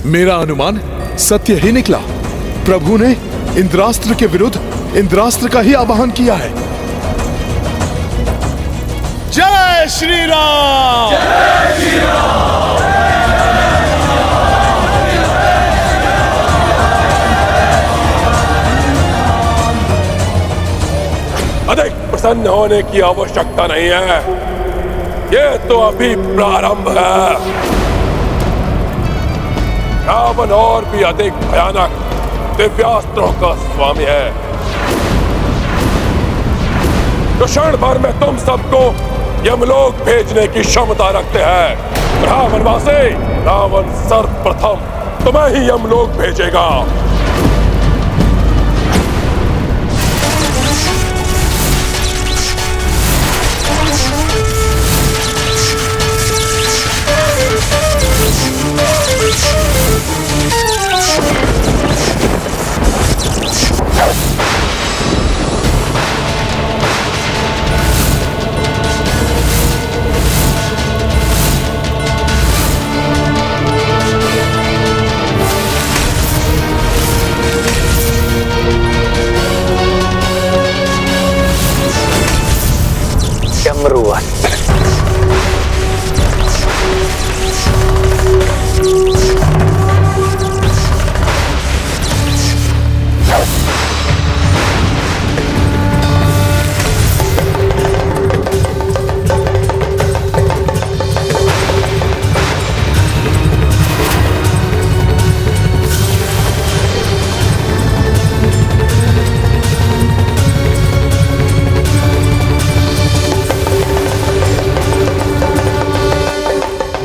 मेरा अनुमान सत्य ही निकला। प्रभु ने इंद्रास्त्र के विरुद्ध इंद्रास्त्र का ही आवाहन किया है। जय श्री राम! जय श्री राम! अधिक प्रसन्न होने की आवश्यकता नहीं है, ये तो अभी प्रारंभ है। रावण और भी अधिक भयानक दिव्यास्त्रों का स्वामी है, जो क्षण भर में तुम सबको यमलोक भेजने की क्षमता रखते हैं। रावणवासी, रावण सर्वप्रथम तुम्हें ही यमलोक भेजेगा।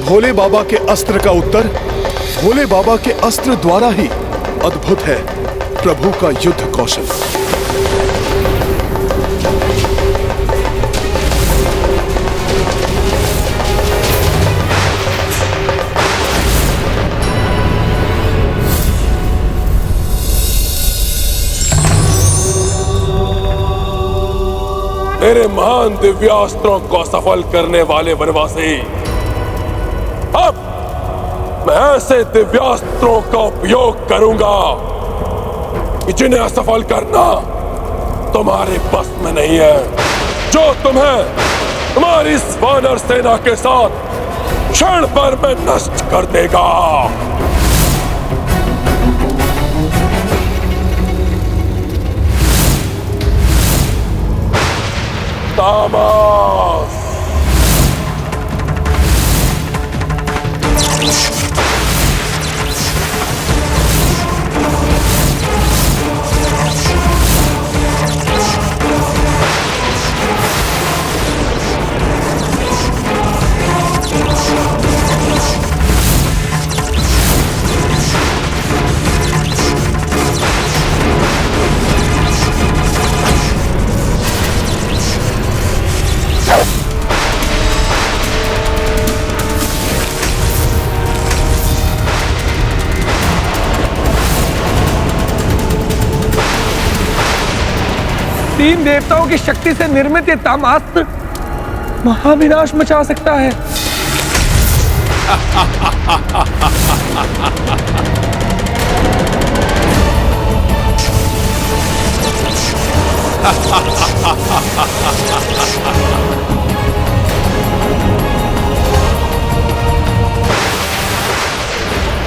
भोले बाबा के अस्त्र का उत्तर भोले बाबा के अस्त्र द्वारा ही अद्भुत है प्रभु का युद्ध कौशल। मेरे महान दिव्यास्त्रों को सफल करने वाले वनवासी, अब मैं ऐसे दिव्यास्त्रों का उपयोग करूंगा कि जिन्हें असफल करना तुम्हारे बस में नहीं है, जो तुम्हें तुम्हारी इस वानर सेना के साथ क्षण भर में नष्ट कर देगा। तामस, तीन देवताओं की शक्ति से निर्मित ये तामास्त्र महाविनाश मचा सकता है।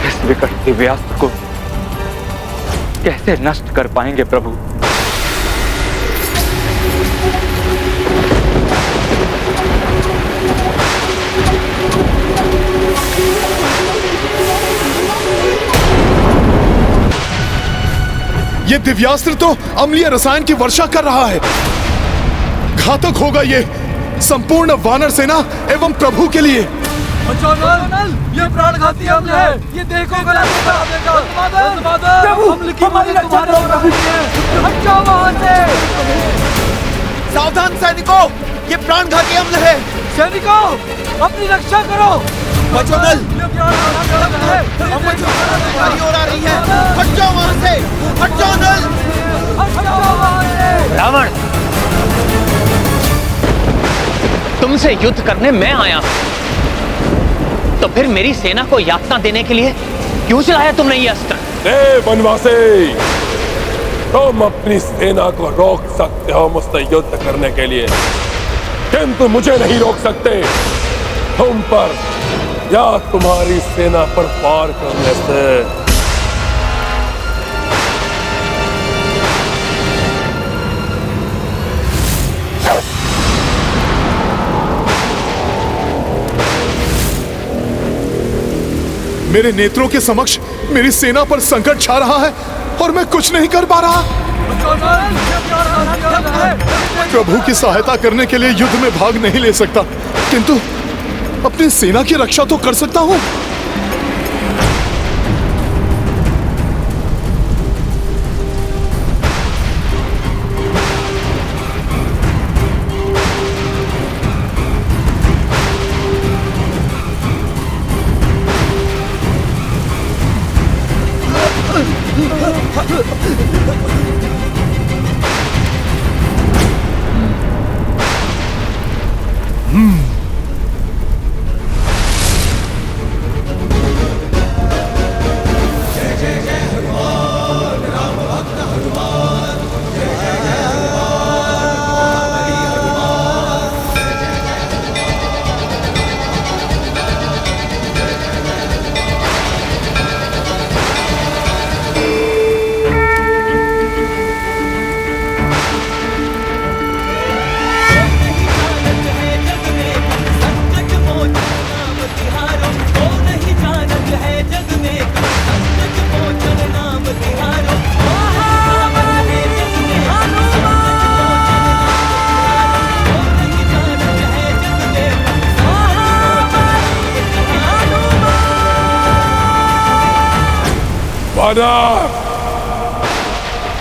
इस विकट दिव्यास्त्र को कैसे नष्ट कर पाएंगे प्रभु? ये दिव्यास्त्र तो अम्लीय रसायन की वर्षा कर रहा है। घातक होगा ये संपूर्ण वानर सेना एवं प्रभु के लिए। ये प्राणघाती अम्ल है। ये देखो सावधान सैनिकों, ये प्राणघाती अम्ल है। सैनिकों, अपनी रक्षा करो। बचो नल, और आ रही है। हट जाओ वहां से, हट जाओ नल। रावण, तुमसे युद्ध करने मैं आया, तो फिर मेरी सेना को यातना देने के लिए क्यों चलाया तुमने ये अस्त्र? वनवासी, तुम अपनी सेना को रोक सकते हो मुझसे युद्ध करने के लिए, किंतु मुझे नहीं रोक सकते तुम पर या तुम्हारी सेना पर वार करने से। मेरे नेत्रों के समक्ष मेरी सेना पर संकट छा रहा है और मैं कुछ नहीं कर पा रहा। प्रभु की सहायता करने के लिए युद्ध में भाग नहीं ले सकता, किंतु अपनी सेना की रक्षा तो कर सकता हूं।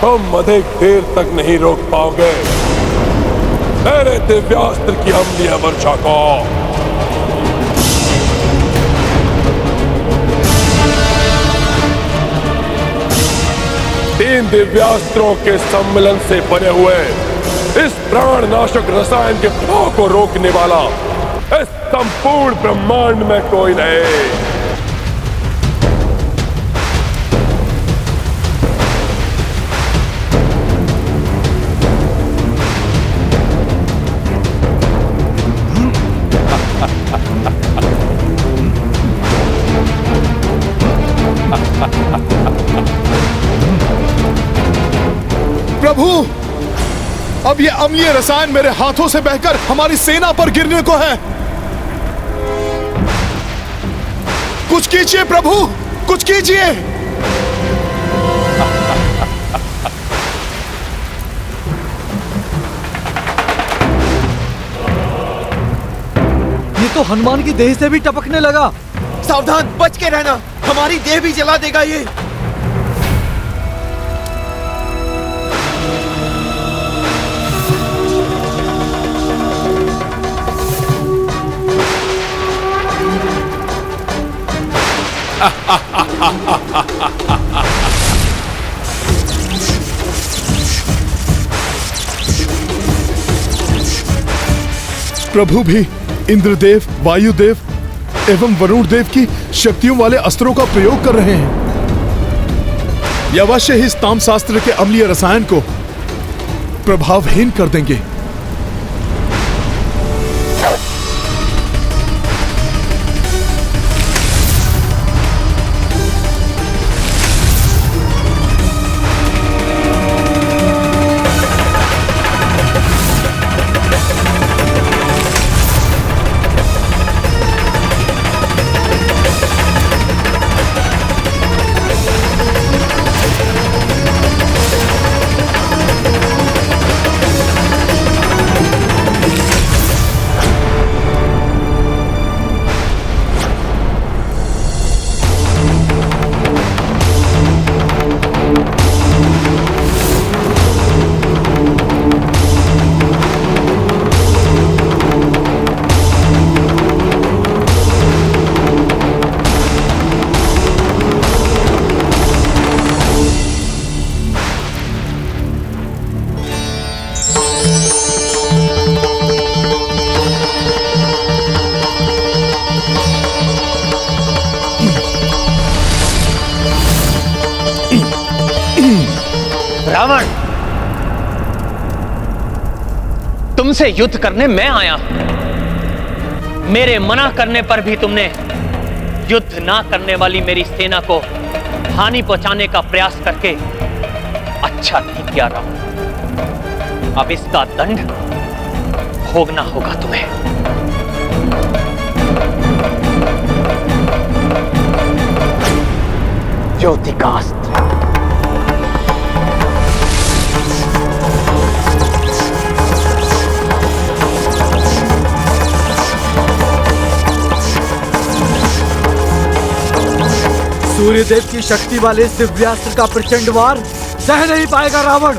तुम अधिक देर तक नहीं रोक पाओगे मेरे दिव्यास्त्र की अम्लीय वर्षा को। तीन दिव्यास्त्रों के सम्मिलन से बने हुए इस प्राणनाशक रसायन के प्रभाव को रोकने वाला इस संपूर्ण ब्रह्मांड में कोई नहीं। प्रभु, अब ये अम्लीय रसायन मेरे हाथों से बहकर हमारी सेना पर गिरने को है। कुछ कीजिए प्रभु, कुछ कीजिए। ये तो हनुमान की देह से भी टपकने लगा। सावधान, बच के रहना, हमारी देह भी जला देगा ये। प्रभु भी इंद्रदेव, वायुदेव एवं वरुण देव की शक्तियों वाले अस्त्रों का प्रयोग कर रहे हैं। ये अवश्य ही इस तामशास्त्र के अम्लीय रसायन को प्रभावहीन कर देंगे। रावण, तुमसे युद्ध करने मैं आया हूं। मेरे मना करने पर भी तुमने युद्ध ना करने वाली मेरी सेना को हानि पहुंचाने का प्रयास करके अच्छा नहीं किया रावण। अब इसका दंड भोगना होगा तुम्हें। ज्योतिकास्त्र। सूर्यदेव की शक्ति वाले इस दिव्यास्त्र का प्रचंड वार सह नहीं पाएगा रावण।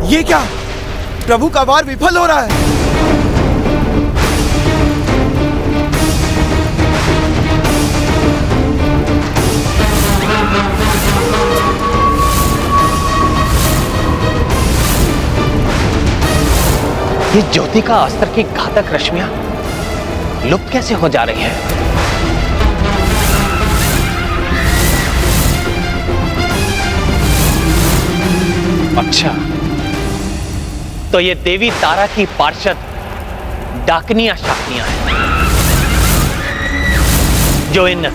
ये क्या? प्रभु का वार विफल हो रहा है। ये ज्योति का अस्त्र की घातक रश्मियां लुप्त कैसे हो जा रही हैं? अच्छा, तो ये देवी तारा की पार्षद डाकनियां शाकनियां हैं जो इन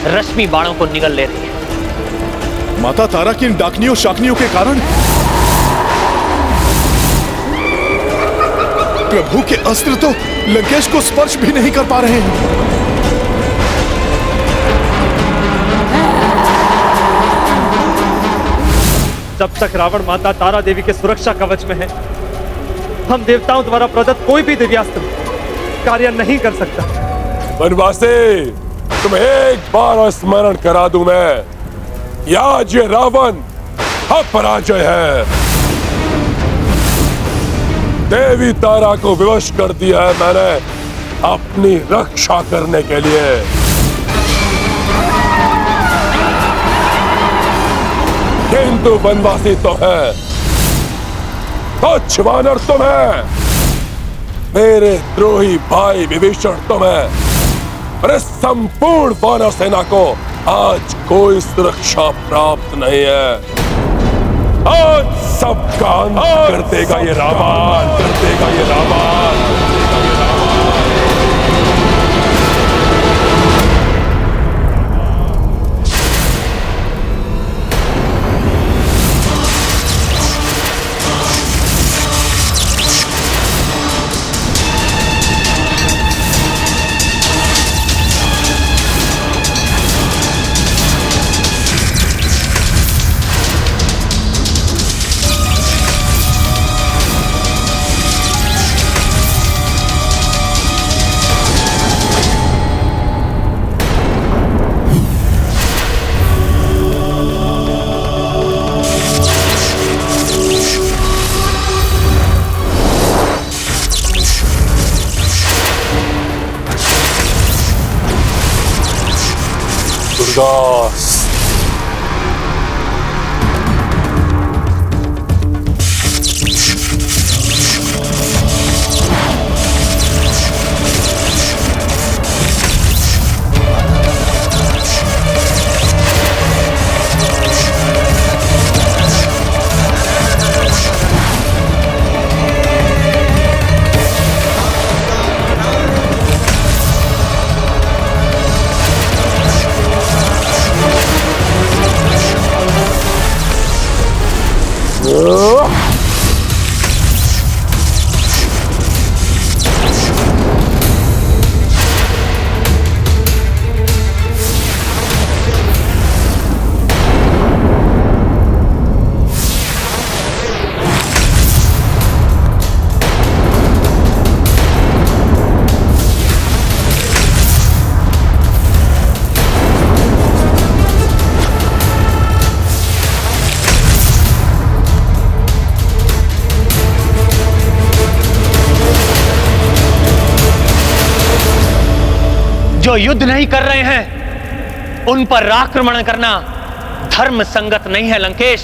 रश्मि बाणों को निगल ले रही है। माता तारा की इन डाकनियों शाकनियों के कारण प्रभु के अस्त्र तो लंकेश को स्पर्श भी नहीं कर पा रहे हैं। जब तक रावण माता तारा देवी के सुरक्षा कवच में है, हम देवताओं द्वारा प्रदत्त कोई भी दिव्यास्त्र कार्य नहीं कर सकता। वनवासी, तुम्हें एक बार स्मरण करा दूं मैं कि आज ये रावण अपराजय है। देवी तारा को विवश कर दिया है मैंने अपनी रक्षा करने के लिए। किंतु वनवासी तो है, तुच्छ वानर तुम है, मेरे द्रोही भाई विभीषण तुम है, और इस संपूर्ण वानर सेना को आज कोई सुरक्षा प्राप्त नहीं है। आज सबका अंत कर देगा ये रावण, कर देगा ये रावण। विकास। जो युद्ध नहीं कर रहे हैं उन पर आक्रमण करना धर्म संगत नहीं है लंकेश।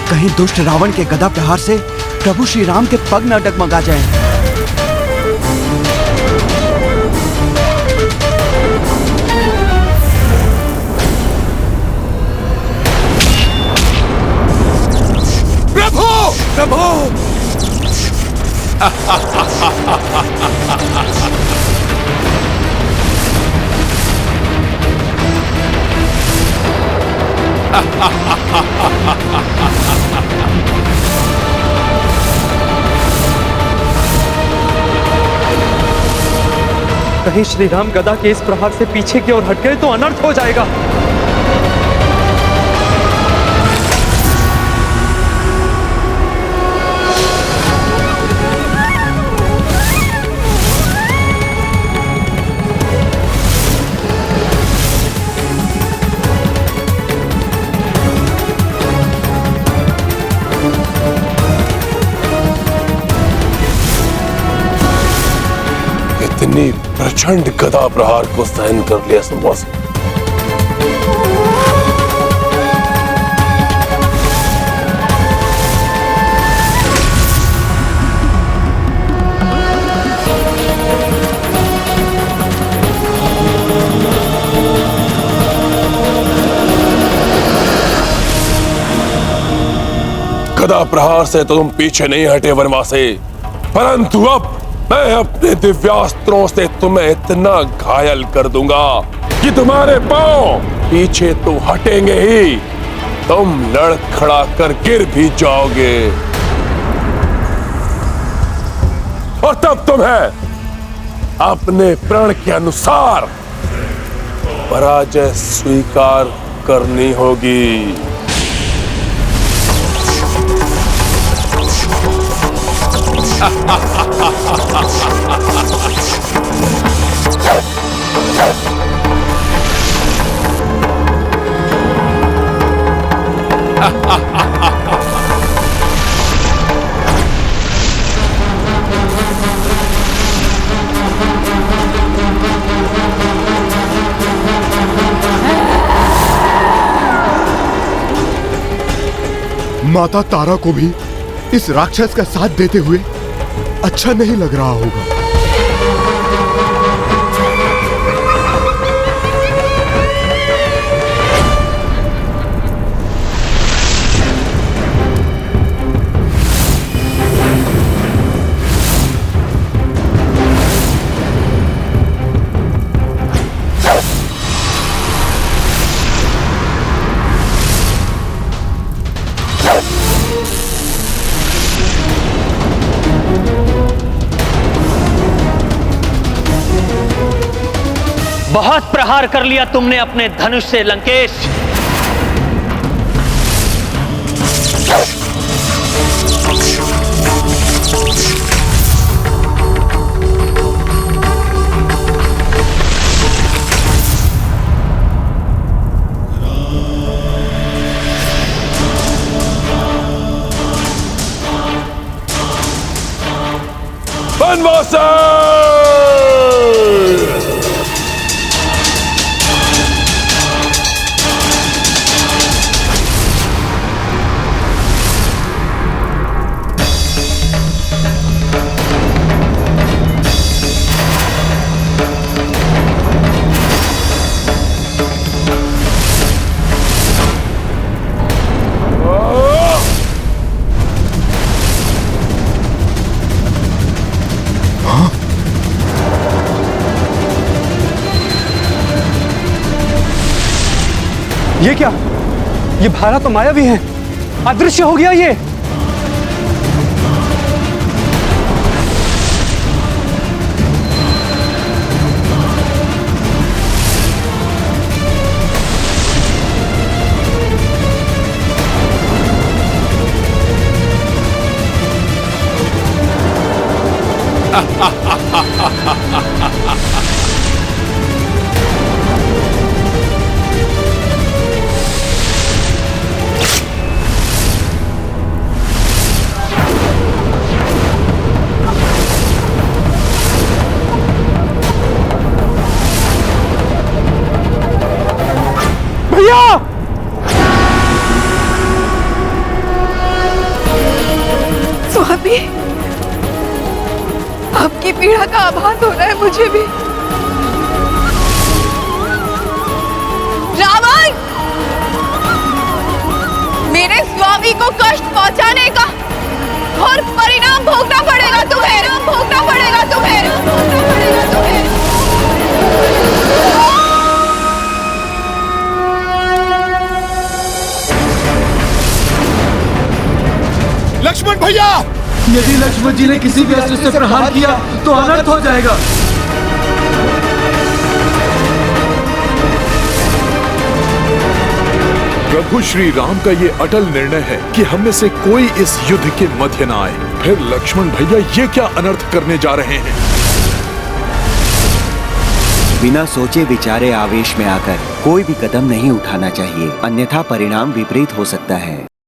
कहीं दुष्ट रावण के गदा प्रहार से प्रभु श्री राम के पग न डगमगा जाएं। प्रभु प्रभु कहीं श्री राम गदा के इस प्रहार से पीछे की ओर हट गए तो अनर्थ हो जाएगा। इतनी प्रचंड गदा प्रहार को सहन कर लिया संवास। गदा प्रहार से तो तुम पीछे नहीं हटे वनवासी, परंतु अब मैं अपने दिव्यास्त्रों से तुम्हें इतना घायल कर दूंगा कि तुम्हारे पांव पीछे तो हटेंगे ही, तुम लड़खड़ा कर गिर भी जाओगे और तब तुम्हें अपने प्रण के अनुसार पराजय स्वीकार करनी होगी। माता तारा को भी इस राक्षस का साथ देते हुए अच्छा नहीं लग रहा होगा। बहुत प्रहार कर लिया तुमने अपने धनुष से लंकेश। वनवासी। ये क्या? ये भाला तो मायावी है, अदृश्य हो गया ये। स्वामी, आपकी पीड़ा का आभास हो रहा है मुझे भी। रावण, मेरे स्वामी को कष्ट पहुंचाने का और परिणाम भोगना पड़ेगा तुम्हें, भोगना पड़ेगा तुम्हें, भोगना पड़ेगा तुम्हें। लक्ष्मण भैया, यदि लक्ष्मण जी ने किसी भी अस्त्र से प्रहार किया तो अनर्थ हो जाएगा। प्रभु श्री राम का ये अटल निर्णय है कि हम में से कोई इस युद्ध के मध्य न आए। फिर लक्ष्मण भैया ये क्या अनर्थ करने जा रहे हैं? बिना सोचे विचारे आवेश में आकर कोई भी कदम नहीं उठाना चाहिए, अन्यथा परिणाम विपरीत हो सकता है।